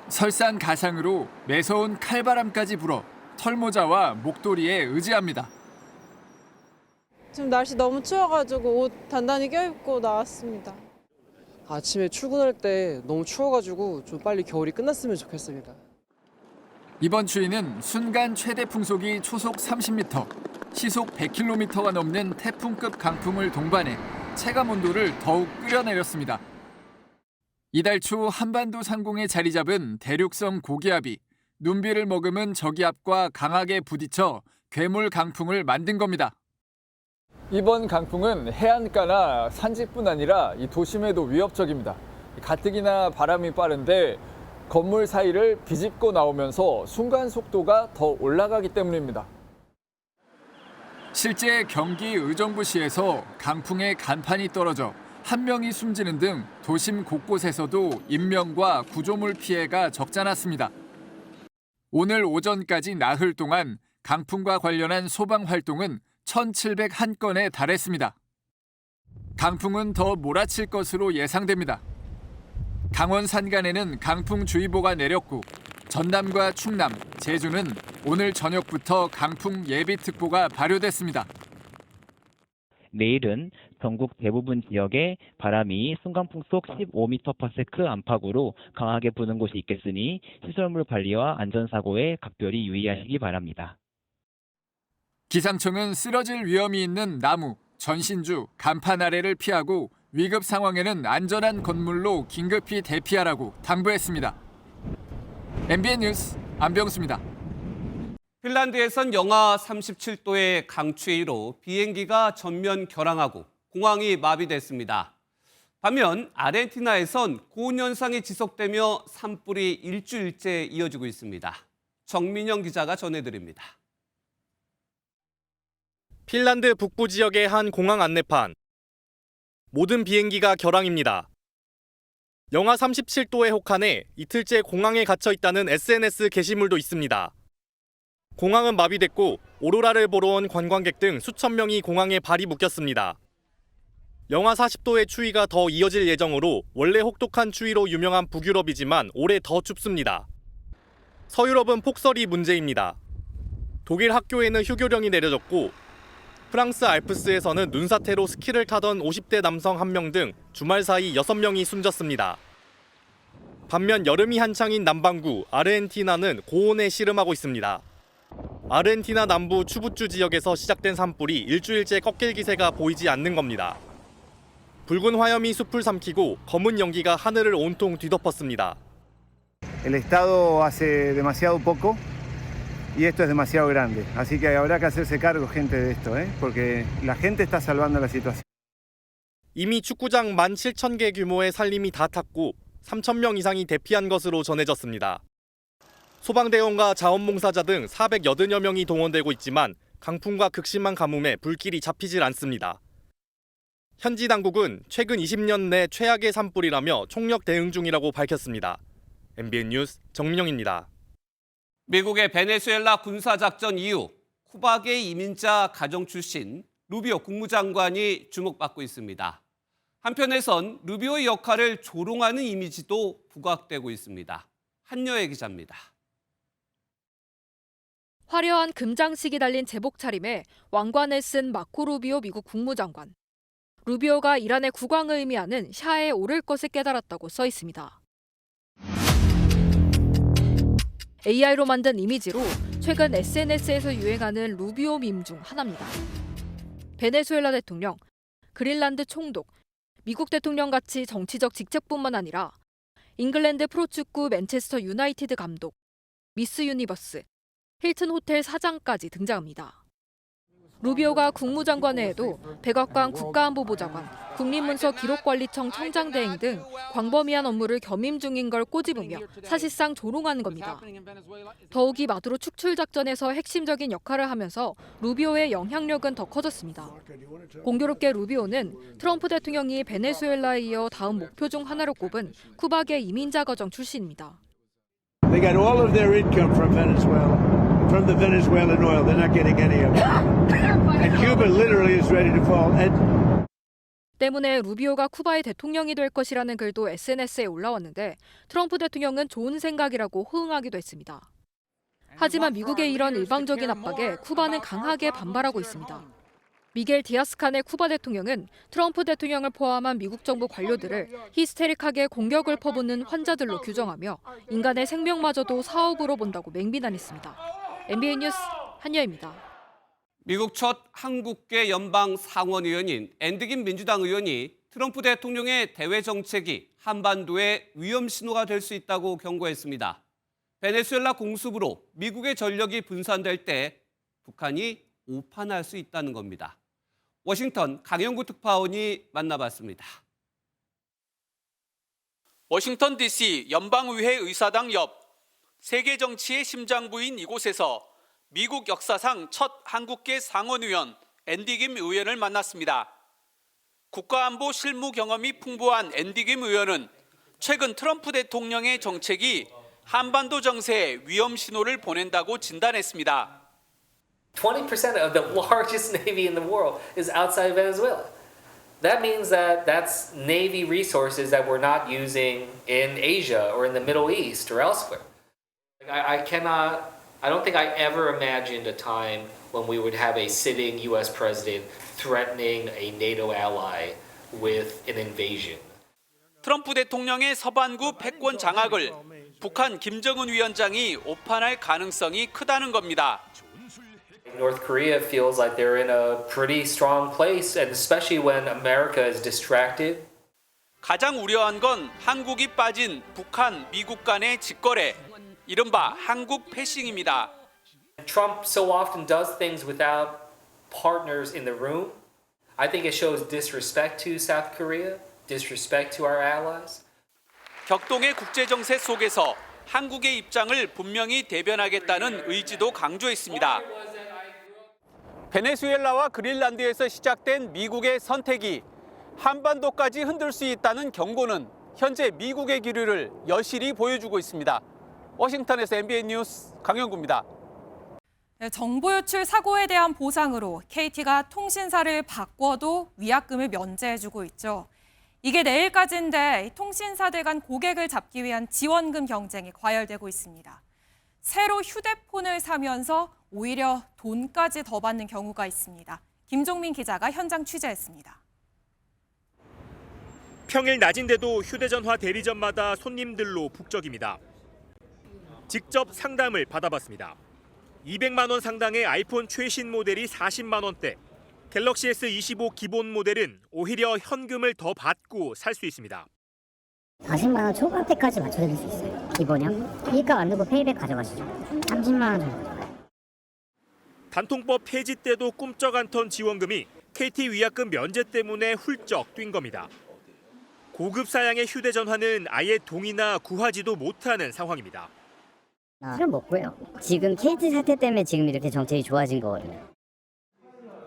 설상가상으로 매서운 칼바람까지 불어 털모자와 목도리에 의지합니다. 지금 날씨 너무 추워가지고 옷 단단히 껴입고 나왔습니다. 아침에 출근할 때 너무 추워가지고 좀 빨리 겨울이 끝났으면 좋겠습니다. 이번 추위는 순간 최대 풍속이 초속 30m, 시속 100km가 넘는 태풍급 강풍을 동반해 체감 온도를 더욱 끌어내렸습니다. 이달 초 한반도 상공에 자리 잡은 대륙성 고기압이 눈비를 머금은 저기압과 강하게 부딪혀 괴물 강풍을 만든 겁니다. 이번 강풍은 해안가나 산지뿐 아니라 이 도심에도 위협적입니다. 가뜩이나 바람이 빠른데 건물 사이를 비집고 나오면서 순간 속도가 더 올라가기 때문입니다. 실제 경기 의정부시에서 강풍에 간판이 떨어져 한 명이 숨지는 등 도심 곳곳에서도 인명과 구조물 피해가 적잖았습니다. 오늘 오전까지 나흘 동안 강풍과 관련한 소방 활동은 1,701건에 달했습니다. 강풍은 더 몰아칠 것으로 예상됩니다. 강원 산간에는 강풍주의보가 내렸고 전남과 충남, 제주는 오늘 저녁부터 강풍 예비특보가 발효됐습니다. 내일은 전국 대부분 지역에 바람이 순간풍속 15m/s 안팎으로 강하게 부는 곳이 있겠으니 시설물 관리와 안전사고에 각별히 유의하시기 바랍니다. 기상청은 쓰러질 위험이 있는 나무, 전신주, 간판 아래를 피하고 위급 상황에는 안전한 건물로 긴급히 대피하라고 당부했습니다. MBN 뉴스 안병수입니다. 핀란드에선 영하 37도의 강추위로 비행기가 전면 결항하고 공항이 마비됐습니다. 반면 아르헨티나에선 고온 현상이 지속되며 산불이 일주일째 이어지고 있습니다. 정민영 기자가 전해드립니다. 핀란드 북부 지역의 한 공항 안내판. 모든 비행기가 결항입니다. 영하 37도의 혹한에 이틀째 공항에 갇혀 있다는 SNS 게시물도 있습니다. 공항은 마비됐고 오로라를 보러 온 관광객 등 수천 명이 공항에 발이 묶였습니다. 영하 40도의 추위가 더 이어질 예정으로 원래 혹독한 추위로 유명한 북유럽이지만 올해 더 춥습니다. 서유럽은 폭설이 문제입니다. 독일 학교에는 휴교령이 내려졌고 프랑스 알프스에서는 눈사태로 스키를 타던 50대 남성 1명 등 주말 사이 6명이 숨졌습니다. 반면 여름이 한창인 남반구 아르헨티나는 고온에 씨름하고 있습니다. 아르헨티나 남부 추부추 지역에서 시작된 산불이 일주일째 꺾일 기세가 보이지 않는 겁니다. 붉은 화염이 숲을 삼키고 검은 연기가 하늘을 온통 뒤덮었습니다. El Estado hace demasiado poco y esto es demasiado grande. Así que habrá que hacerse cargo, gente, de esto, porque la gente está salvando la situación. 이미 축구장 17,000개 규모의 산림이 다 탔고 3,000명 이상이 대피한 것으로 전해졌습니다. 소방대원과 자원봉사자 등 480여 명이 동원되고 있지만 강풍과 극심한 가뭄에 불길이 잡히질 않습니다. 현지 당국은 최근 20년 내 최악의 산불이라며 총력 대응 중이라고 밝혔습니다. MBN 뉴스 정민영입니다. 미국의 베네수엘라 군사작전 이후 쿠바계 이민자 가정 출신 루비오 국무장관이 주목받고 있습니다. 한편에선 루비오의 역할을 조롱하는 이미지도 부각되고 있습니다. 한여애 기자입니다. 화려한 금장식이 달린 제복 차림에 왕관을 쓴 마코 루비오 미국 국무장관. 루비오가 이란의 국왕을 의미하는 샤에 오를 것을 깨달았다고 써 있습니다. AI로 만든 이미지로 최근 SNS에서 유행하는 루비오 밈 중 하나입니다. 베네수엘라 대통령, 그린란드 총독, 미국 대통령 같이 정치적 직책뿐만 아니라 잉글랜드 프로축구 맨체스터 유나이티드 감독, 미스 유니버스, 힐튼 호텔 사장까지 등장합니다. 루비오가 국무장관 외에도 백악관 국가안보보좌관, 국립문서기록관리청 청장대행 등 광범위한 업무를 겸임 중인 걸 꼬집으며 사실상 조롱하는 겁니다. 더욱이 마두로 축출 작전에서 핵심적인 역할을 하면서 루비오의 영향력은 더 커졌습니다. 공교롭게 루비오는 트럼프 대통령이 베네수엘라에 이어 다음 목표 중 하나로 꼽은 쿠바계 이민자 가정 출신입니다. They got all of their income from Venezuela, from the Venezuelan oil. They're not getting any of it. And Cuba literally is ready to fall. 때문에 루비오가 쿠바의 대통령이 될 것이라는 글도 SNS에 올라왔는데 트럼프 대통령은 좋은 생각이라고 호응하기도 했습니다. 하지만 미국의 이런 일방적인 압박에 쿠바는 강하게 반발하고 있습니다. 미겔 디아스칸의 쿠바 대통령은 트럼프 대통령을 포함한 미국 정부 관료들을 히스테릭하게 공격을 퍼붓는 환자들로 규정하며 인간의 생명마저도 사업으로 본다고 맹비난했습니다. MBN 뉴스 한여입니다. 미국 첫 한국계 연방 상원의원인 앤드긴 민주당 의원이 트럼프 대통령의 대외 정책이 한반도에 위험 신호가 될 수 있다고 경고했습니다. 베네수엘라 공습으로 미국의 전력이 분산될 때 북한이 오판할 수 있다는 겁니다. 워싱턴 강영구 특파원이 만나봤습니다. 워싱턴 DC 연방의회 의사당 옆 세계 정치의 심장부인 이곳에서 미국 역사상 첫 한국계 상원의원 앤디 김 의원을 만났습니다. 국가안보 실무 경험이 풍부한 앤디 김 의원은 최근 트럼프 대통령의 정책이 한반도 정세에 위험 신호를 보낸다고 진단했습니다. 20% of the largest navy in the world is outside Venezuela. That means that that's navy resources that we're not using in Asia or in the Middle East or elsewhere. I don't think I ever imagined a time when we would have a sitting U.S. president threatening a NATO ally with an invasion. 트럼프 대통령의 서반구 패권 장악을 북한 김정은 위원장이 오판할 가능성이 크다는 겁니다. North Korea feels like they're in a pretty strong place, and especially when America is distracted. 가장 우려한 건 한국이 빠진 북한, 미국 간의 직거래, 이른바 한국 패싱입니다. Trump so often does things without partners in the room. I think it shows disrespect to South Korea, disrespect to our allies. 격동의 국제 정세 속에서 한국의 입장을 분명히 대변하겠다는 의지도 강조했습니다. 베네수엘라와 그린란드에서 시작된 미국의 선택이 한반도까지 흔들 수 있다는 경고는 현재 미국의 기류를 여실히 보여주고 있습니다. 워싱턴에서 MBN 뉴스 강영구입니다. 정보 유출 사고에 대한 보상으로 KT가 통신사를 바꿔도 위약금을 면제해주고 있죠. 이게 내일까지인데 통신사들 간 고객을 잡기 위한 지원금 경쟁이 과열되고 있습니다. 새로 휴대폰을 사면서 오히려 돈까지 더 받는 경우가 있습니다. 김종민 기자가 현장 취재했습니다. 평일 낮인데도 휴대전화 대리점마다 손님들로 북적입니다. 직접 상담을 받아봤습니다. 200만 원 상당의 아이폰 최신 모델이 40만 원대, 갤럭시 S25 기본 모델은 오히려 현금을 더 받고 살 수 있습니다. 40만 원 초반대까지 맞춰드릴 수 있어요. 이번이요? 일가 안 넣고 페이백 가져가시죠. 30만 원 정도. 단통법 폐지 때도 꿈쩍 않던 지원금이 KT 위약금 면제 때문에 훌쩍 뛴 겁니다. 고급 사양의 휴대전화는 아예 동이나 구하지도 못하는 상황입니다. 술을 못 구해요. 지금 KT 사태 때문에 지금 이렇게 정책이 좋아진 거거든요.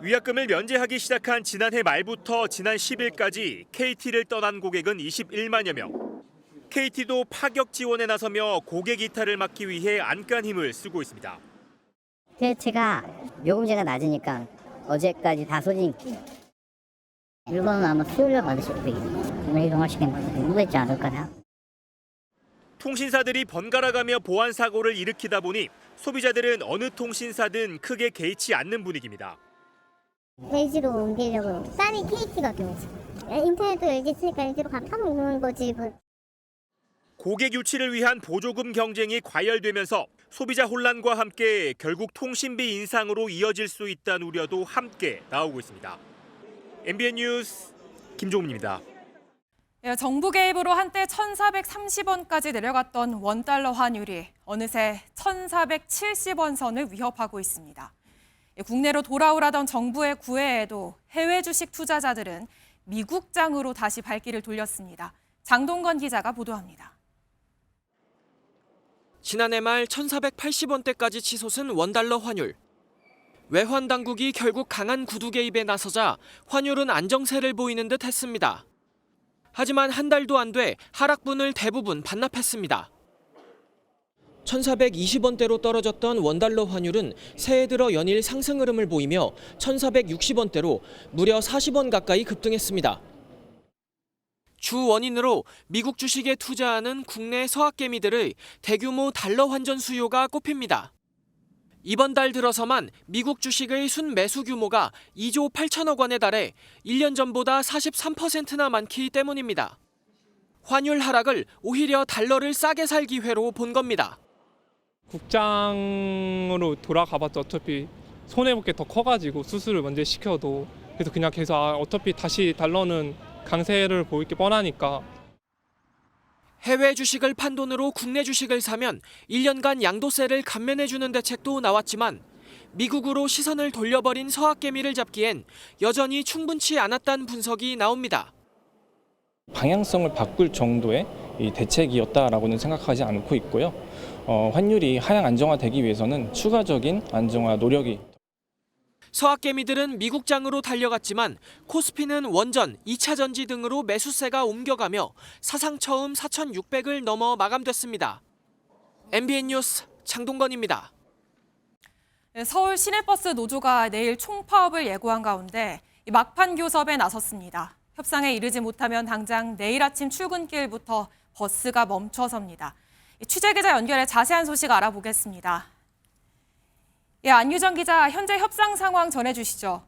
위약금을 면제하기 시작한 지난해 말부터 지난 10일까지 KT를 떠난 고객은 21만여 명. KT도 파격 지원에 나서며 고객 이탈을 막기 위해 안간 힘을 쓰고 있습니다. 제가 요금제가 낮으니까 어제까지 다 소진이 이거는 아마 수요일에 받으실 거예요. 내일 동화시키면 공부했지 않을까요? 통신사들이 번갈아가며 보안 사고를 일으키다 보니 소비자들은 어느 통신사든 크게 개의치 않는 분위기입니다. LG로 옮기려고 딸이 KT가 좀 인터넷도 LG 쓰니까 LG로 가면 거지 뭐. 고객 유치를 위한 보조금 경쟁이 과열되면서 소비자 혼란과 함께 결국 통신비 인상으로 이어질 수 있다는 우려도 함께 나오고 있습니다. MBN 뉴스 김종민입니다. 정부 개입으로 한때 1,430원까지 내려갔던 원달러 환율이 어느새 1,470원 선을 위협하고 있습니다. 국내로 돌아오라던 정부의 구애에도 해외 주식 투자자들은 미국장으로 다시 발길을 돌렸습니다. 장동건 기자가 보도합니다. 지난해 말 1,480원대까지 치솟은 원달러 환율. 외환 당국이 결국 강한 구두 개입에 나서자 환율은 안정세를 보이는 듯 했습니다. 하지만 한 달도 안 돼 하락분을 대부분 반납했습니다. 1,420원대로 떨어졌던 원달러 환율은 새해 들어 연일 상승 흐름을 보이며 1,460원대로 무려 40원 가까이 급등했습니다. 주 원인으로 미국 주식에 투자하는 국내 서학개미들의 대규모 달러 환전 수요가 꼽힙니다. 이번 달 들어서만 미국 주식의 순매수 규모가 2조 8천억 원에 달해 1년 전보다 43%나 많기 때문입니다. 환율 하락을 오히려 달러를 싸게 살 기회로 본 겁니다. 국장으로 돌아가봤자 어차피 손해볼 게 더 커가지고 수수를 먼저 시켜도 그래서 그냥 계속 어차피 다시 달러는 강세를 보일 게 뻔하니까. 해외 주식을 판 돈으로 국내 주식을 사면 1년간 양도세를 감면해주는 대책도 나왔지만 미국으로 시선을 돌려버린 서학개미를 잡기엔 여전히 충분치 않았다는 분석이 나옵니다. 방향성을 바꿀 정도의 이 대책이었다라고는 생각하지 않고 있고요. 환율이 하향 안정화되기 위해서는 추가적인 안정화 노력이 서학개미들은 미국장으로 달려갔지만 코스피는 원전, 2차 전지 등으로 매수세가 옮겨가며 사상 처음 4,600을 넘어 마감됐습니다. MBN 뉴스 장동건입니다. 서울 시내버스 노조가 내일 총파업을 예고한 가운데 막판 교섭에 나섰습니다. 협상에 이르지 못하면 당장 내일 아침 출근길부터 버스가 멈춰섭니다. 취재 기자 연결해 자세한 소식 알아보겠습니다. 예, 안유정 기자, 현재 협상 상황 전해주시죠.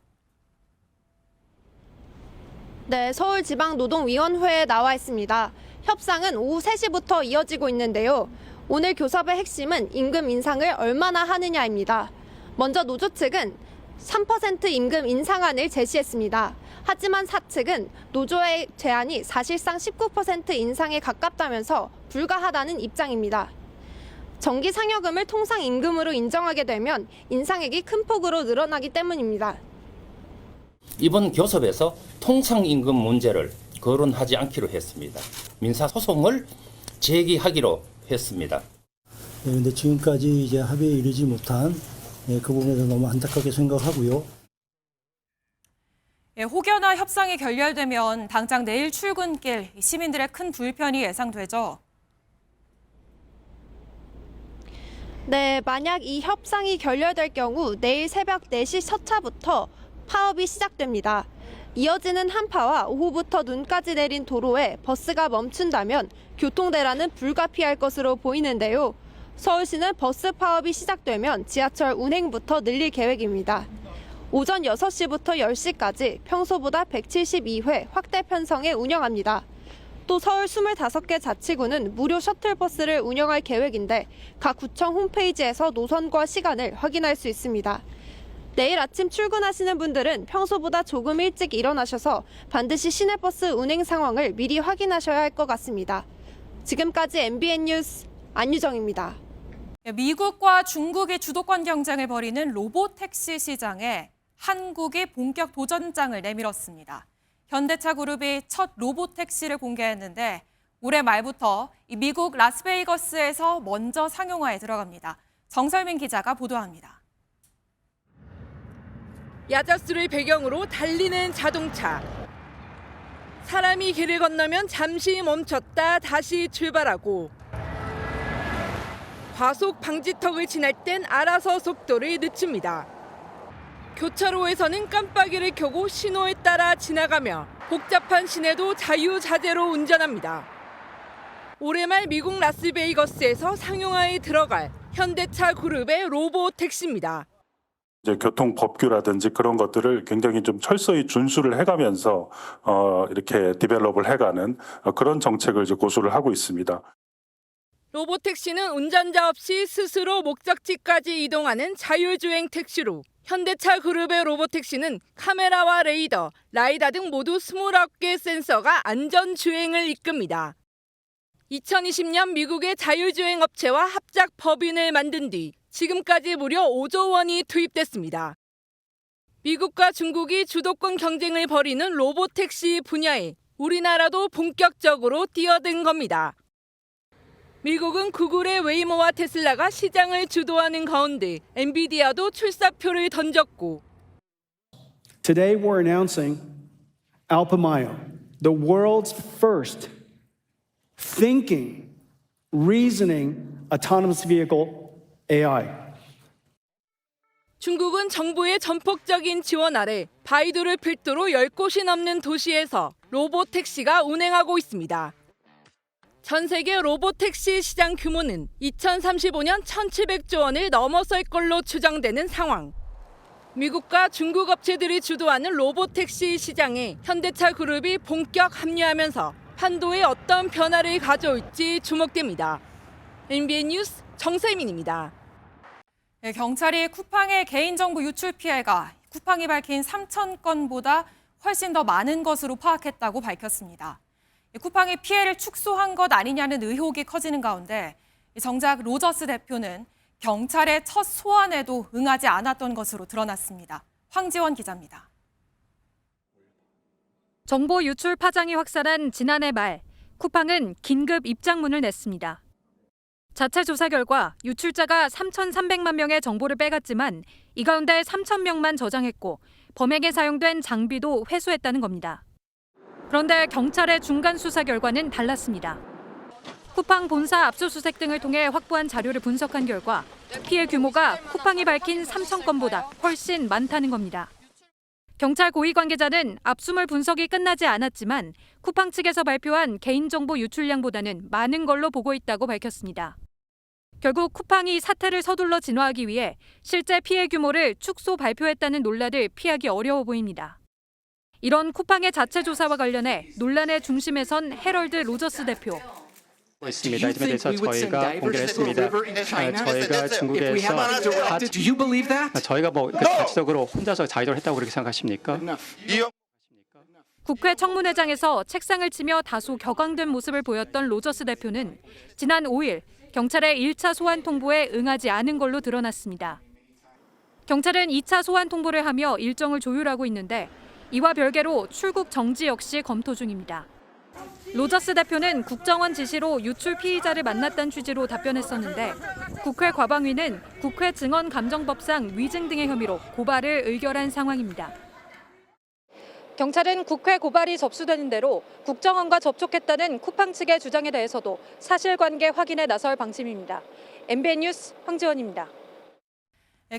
네, 서울지방노동위원회에 나와 있습니다. 협상은 오후 3시부터 이어지고 있는데요. 오늘 교섭의 핵심은 임금 인상을 얼마나 하느냐입니다. 먼저 노조 측은 3% 임금 인상안을 제시했습니다. 하지만 사측은 노조의 제안이 사실상 19% 인상에 가깝다면서 불가하다는 입장입니다. 정기 상여금을 통상 임금으로 인정하게 되면 인상액이 큰 폭으로 늘어나기 때문입니다. 이번 교섭에서 통상 임금 문제를 거론하지 않기로 했습니다. 민사 소송을 제기하기로 했습니다. 그런데 지금까지 이제 합의에 이르지 못한 그 부분에서 너무 안타깝게 생각하고요. 혹여나 협상이 결렬되면 당장 내일 출근길 시민들의 큰 불편이 예상되죠. 네, 만약 이 협상이 결렬될 경우 내일 새벽 4시 첫 차부터 파업이 시작됩니다. 이어지는 한파와 오후부터 눈까지 내린 도로에 버스가 멈춘다면 교통대란은 불가피할 것으로 보이는데요. 서울시는 버스 파업이 시작되면 지하철 운행부터 늘릴 계획입니다. 오전 6시부터 10시까지 평소보다 172회 확대 편성해 운영합니다. 또 서울 25개 자치구는 무료 셔틀버스를 운영할 계획인데 각 구청 홈페이지에서 노선과 시간을 확인할 수 있습니다. 내일 아침 출근하시는 분들은 평소보다 조금 일찍 일어나셔서 반드시 시내버스 운행 상황을 미리 확인하셔야 할 것 같습니다. 지금까지 MBN 뉴스 안유정입니다. 미국과 중국이 주도권 경쟁을 벌이는 로보택시 시장에 한국이 본격 도전장을 내밀었습니다. 현대차 그룹이 첫 로보택시를 공개했는데 올해 말부터 미국 라스베이거스에서 먼저 상용화에 들어갑니다. 정설민 기자가 보도합니다. 야자수를 배경으로 달리는 자동차. 사람이 길을 건너면 잠시 멈췄다 다시 출발하고 과속 방지턱을 지날 땐 알아서 속도를 늦춥니다. 교차로에서는 깜빡이를 켜고 신호에 따라 지나가며 복잡한 시내도 자유자재로 운전합니다. 올해 말 미국 라스베이거스에서 상용화에 들어갈 현대차 그룹의 로보택시입니다. 이제 교통 법규라든지 그런 것들을 굉장히 좀 철저히 준수를 해가면서 이렇게 디벨롭을 해가는 그런 정책을 이제 고수를 하고 있습니다. 로보택시는 운전자 없이 스스로 목적지까지 이동하는 자율주행 택시로 현대차 그룹의 로보택시는 카메라와 레이더, 라이다 등 모두 29개 센서가 안전주행을 이끕니다. 2020년 미국의 자율주행 업체와 합작 법인을 만든 뒤 지금까지 무려 5조 원이 투입됐습니다. 미국과 중국이 주도권 경쟁을 벌이는 로보택시 분야에 우리나라도 본격적으로 뛰어든 겁니다. 미국은 구글의 웨이모와 테슬라가 시장을 주도하는 가운데 엔비디아도 출사표를 던졌고 Today we're announcing Alpamayo, the world's first thinking, reasoning autonomous vehicle AI. 중국은 정부의 전폭적인 지원 아래 바이두를 필두로 10곳이 넘는 도시에서 로보택시가 운행하고 있습니다. 전 세계 로보택시 시장 규모는 2035년 1,700조 원을 넘어설 걸로 추정되는 상황. 미국과 중국 업체들이 주도하는 로보택시 시장에 현대차 그룹이 본격 합류하면서 판도에 어떤 변화를 가져올지 주목됩니다. MBN 뉴스 정세민입니다. 경찰이 쿠팡의 개인정보 유출 피해가 쿠팡이 밝힌 3,000건보다 훨씬 더 많은 것으로 파악했다고 밝혔습니다. 쿠팡이 피해를 축소한 것 아니냐는 의혹이 커지는 가운데 정작 로저스 대표는 경찰의 첫 소환에도 응하지 않았던 것으로 드러났습니다. 황지원 기자입니다. 정보 유출 파장이 확산한 지난해 말, 쿠팡은 긴급 입장문을 냈습니다. 자체 조사 결과 유출자가 3,300만 명의 정보를 빼갔지만 이 가운데 3,000명만 저장했고 범행에 사용된 장비도 회수했다는 겁니다. 그런데 경찰의 중간 수사 결과는 달랐습니다. 쿠팡 본사 압수수색 등을 통해 확보한 자료를 분석한 결과 피해 규모가 쿠팡이 밝힌 3,000건보다 훨씬 많다는 겁니다. 경찰 고위 관계자는 압수물 분석이 끝나지 않았지만 쿠팡 측에서 발표한 개인정보 유출량보다는 많은 걸로 보고 있다고 밝혔습니다. 결국 쿠팡이 사태를 서둘러 진화하기 위해 실제 피해 규모를 축소 발표했다는 논란을 피하기 어려워 보입니다. 이런 쿠팡의 자체 조사와 관련해 논란의 중심에 선 헤럴드 로저스 대표. 있습니다. 이 점에 대해서 저희가 공개를 했습니다. 저희가 중국에서 저희가 자체적으로 혼자서 자의적으로 했다고 그렇게 생각하십니까? 국회 청문회장에서 책상을 치며 다소 격앙된 모습을 보였던 로저스 대표는 지난 5일 경찰의 1차 소환 통보에 응하지 않은 걸로 드러났습니다. 경찰은 2차 소환 통보를 하며 일정을 조율하고 있는데 이와 별개로 출국 정지 역시 검토 중입니다. 로저스 대표는 국정원 지시로 유출 피의자를 만났다는 취지로 답변했었는데 국회 과방위는 국회 증언감정법상 위증 등의 혐의로 고발을 의결한 상황입니다. 경찰은 국회 고발이 접수되는 대로 국정원과 접촉했다는 쿠팡 측의 주장에 대해서도 사실관계 확인에 나설 방침입니다. MBN 뉴스 황지원입니다.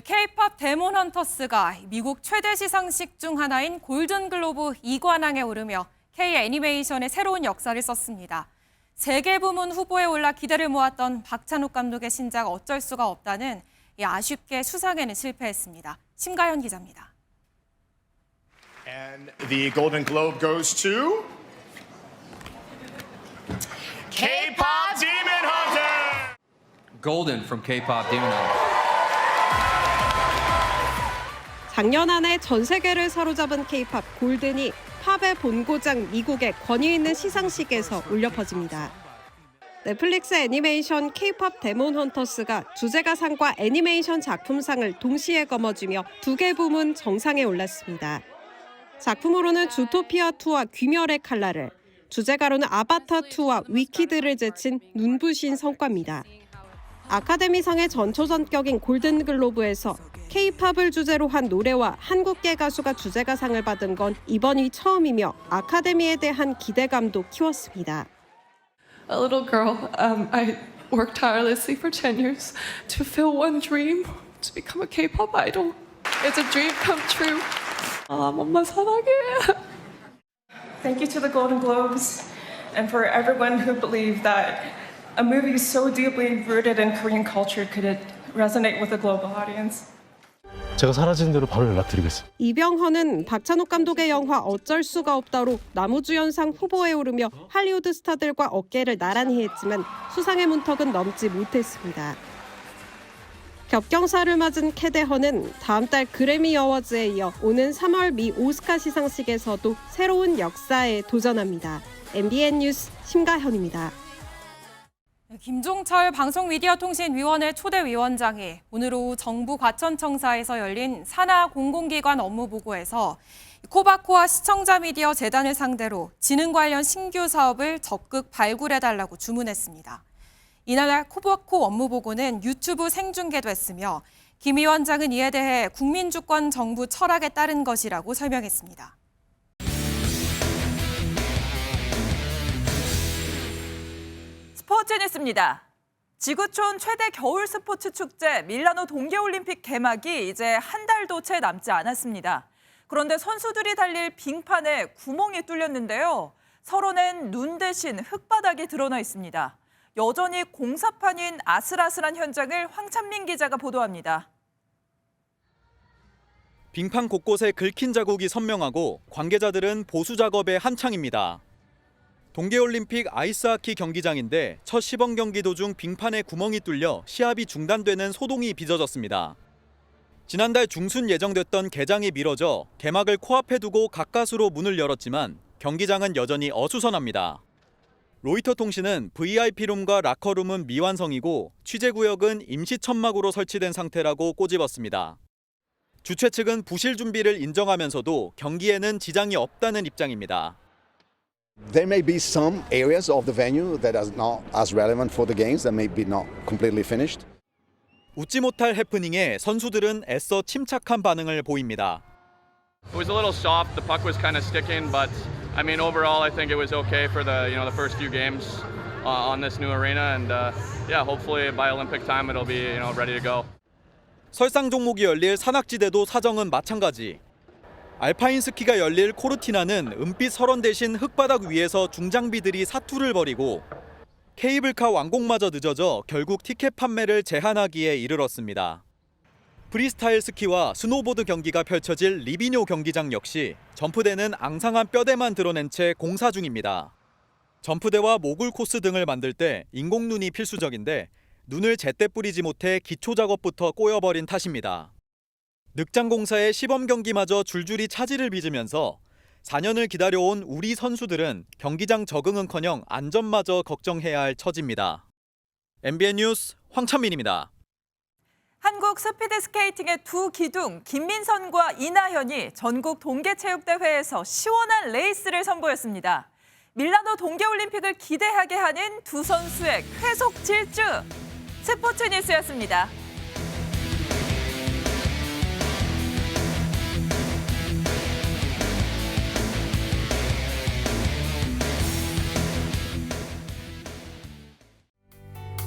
K-팝 데몬 헌터스가 미국 최대 시상식 중 하나인 골든글로브 2관왕에 오르며 K-애니메이션의 새로운 역사를 썼습니다. 세계 부문 후보에 올라 기대를 모았던 박찬욱 감독의 신작 어쩔 수가 없다는 아쉽게 수상에는 실패했습니다. 심가현 기자입니다. And the Golden Globe goes to K-pop Demon Hunter. Golden from K-pop Demon Hunter. 작년 한 해 전 세계를 사로잡은 K-팝 골든이 팝의 본고장 미국의 권위 있는 시상식에서 울려 퍼집니다. 넷플릭스 애니메이션 K-팝 데몬 헌터스가 주제가상과 애니메이션 작품상을 동시에 거머쥐며 2개 부문 정상에 올랐습니다. 작품으로는 주토피아 2와 귀멸의 칼날을, 주제가로는 아바타 2와 위키드를 제친 눈부신 성과입니다. 아카데미상의 전초전격인 골든글로브에서 K-팝을 주제로 한 노래와 한국계 가수가 주제가상을 받은 건 이번이 처음이며 아카데미에 대한 기대감도 키웠습니다. A little girl, I worked tirelessly for 10 years to fulfill one dream, to become a K-pop idol. It's a dream come true. 엄마 사랑해. Thank you to the Golden Globes and for everyone who believed that a movie so deeply rooted in Korean culture could resonate with a global audience. 제가 사라지는 대로 바로 연락드리겠습니다. 이병헌은 박찬욱 감독의 영화 어쩔 수가 없다로 남우주연상 후보에 오르며 할리우드 스타들과 어깨를 나란히 했지만 수상의 문턱은 넘지 못했습니다. 겹경사를 맞은 캐데헌은 다음 달 그래미 어워즈에 이어 오는 3월 미 오스카 시상식에서도 새로운 역사에 도전합니다. MBN 뉴스 심가현입니다. 김종철 방송미디어통신위원회 초대위원장이 오늘 오후 정부 과천청사에서 열린 산하 공공기관 업무보고에서 코바코와 시청자 미디어 재단을 상대로 지능 관련 신규 사업을 적극 발굴해달라고 주문했습니다. 이날 코바코 업무보고는 유튜브 생중계됐으며 김 위원장은 이에 대해 국민주권 정부 철학에 따른 것이라고 설명했습니다. 스포츠 뉴스입니다. 지구촌 최대 겨울 스포츠 축제 밀라노 동계올림픽 개막이 이제 한 달도 채 남지 않았습니다. 그런데 선수들이 달릴 빙판에 구멍이 뚫렸는데요. 서로는 눈 대신 흙바닥이 드러나 있습니다. 여전히 공사판인 아슬아슬한 현장을 황찬민 기자가 보도합니다. 빙판 곳곳에 긁힌 자국이 선명하고 관계자들은 보수 작업에 한창입니다. 동계올림픽 아이스하키 경기장인데 첫 시범 경기 도중 빙판에 구멍이 뚫려 시합이 중단되는 소동이 빚어졌습니다. 지난달 중순 예정됐던 개장이 미뤄져 개막을 코앞에 두고 가까스로 문을 열었지만 경기장은 여전히 어수선합니다. 로이터 통신은 VIP룸과 라커룸은 미완성이고 취재구역은 임시 천막으로 설치된 상태라고 꼬집었습니다. 주최 측은 부실 준비를 인정하면서도 경기에는 지장이 없다는 입장입니다. There may be some areas of the venue that are not as relevant for the games that may be not completely finished. 웃지 못할 해프닝에 선수들은 애써 침착한 반응을 보입니다. It was a little soft. The puck was kind of sticking, but I mean overall I think it was okay for the first few games on this new arena, and yeah, hopefully by Olympic time it'll be ready to go. 설상 종목이 열릴 산악지대도 사정은 마찬가지. 알파인 스키가 열릴 코르티나는 은빛 설원 대신 흙바닥 위에서 중장비들이 사투를 벌이고 케이블카 완공마저 늦어져 결국 티켓 판매를 제한하기에 이르렀습니다. 프리스타일 스키와 스노보드 경기가 펼쳐질 리비뇨 경기장 역시 점프대는 앙상한 뼈대만 드러낸 채 공사 중입니다. 점프대와 모굴 코스 등을 만들 때 인공눈이 필수적인데 눈을 제때 뿌리지 못해 기초 작업부터 꼬여버린 탓입니다. 늑장공사의 시범 경기마저 줄줄이 차질을 빚으면서 4년을 기다려온 우리 선수들은 경기장 적응은커녕 안전마저 걱정해야 할 처지입니다. MBN 뉴스 황찬민입니다. 한국 스피드스케이팅의 두 기둥 김민선과 이나현이 전국 동계체육대회에서 시원한 레이스를 선보였습니다. 밀라노 동계올림픽을 기대하게 하는 두 선수의 쾌속 질주. 스포츠 뉴스였습니다.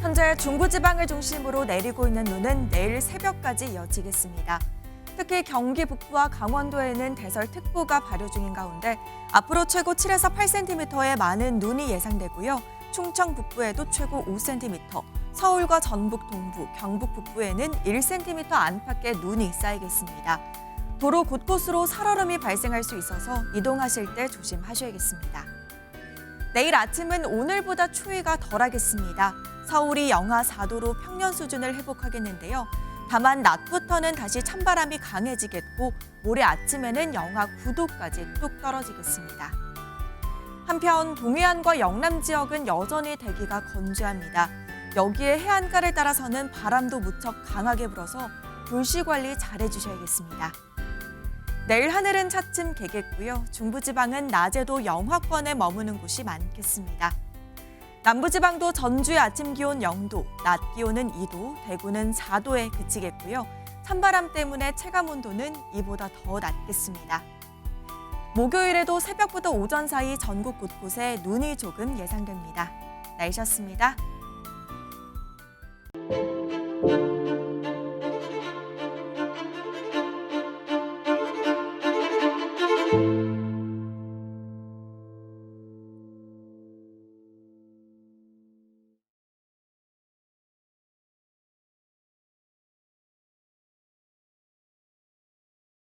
현재 중부지방을 중심으로 내리고 있는 눈은 내일 새벽까지 이어지겠습니다. 특히 경기 북부와 강원도에는 대설특보가 발효 중인 가운데 앞으로 최고 7에서 8cm의 많은 눈이 예상되고요. 충청 북부에도 최고 5cm, 서울과 전북 동부, 경북 북부에는 1cm 안팎의 눈이 쌓이겠습니다. 도로 곳곳으로 살얼음이 발생할 수 있어서 이동하실 때 조심하셔야겠습니다. 내일 아침은 오늘보다 추위가 덜하겠습니다. 서울이 영하 4도로 평년 수준을 회복하겠는데요. 다만 낮부터는 다시 찬바람이 강해지겠고 모레 아침에는 영하 9도까지 뚝 떨어지겠습니다. 한편 동해안과 영남 지역은 여전히 대기가 건조합니다. 여기에 해안가를 따라서는 바람도 무척 강하게 불어서 불씨 관리 잘해주셔야겠습니다. 내일 하늘은 차츰 개겠고요. 중부지방은 낮에도 영하권에 머무는 곳이 많겠습니다. 남부지방도 전주의 아침 기온 0도, 낮 기온은 2도, 대구는 4도에 그치겠고요. 찬바람 때문에 체감온도는 이보다 더 낮겠습니다. 목요일에도 새벽부터 오전 사이 전국 곳곳에 눈이 조금 예상됩니다. 날씨였습니다.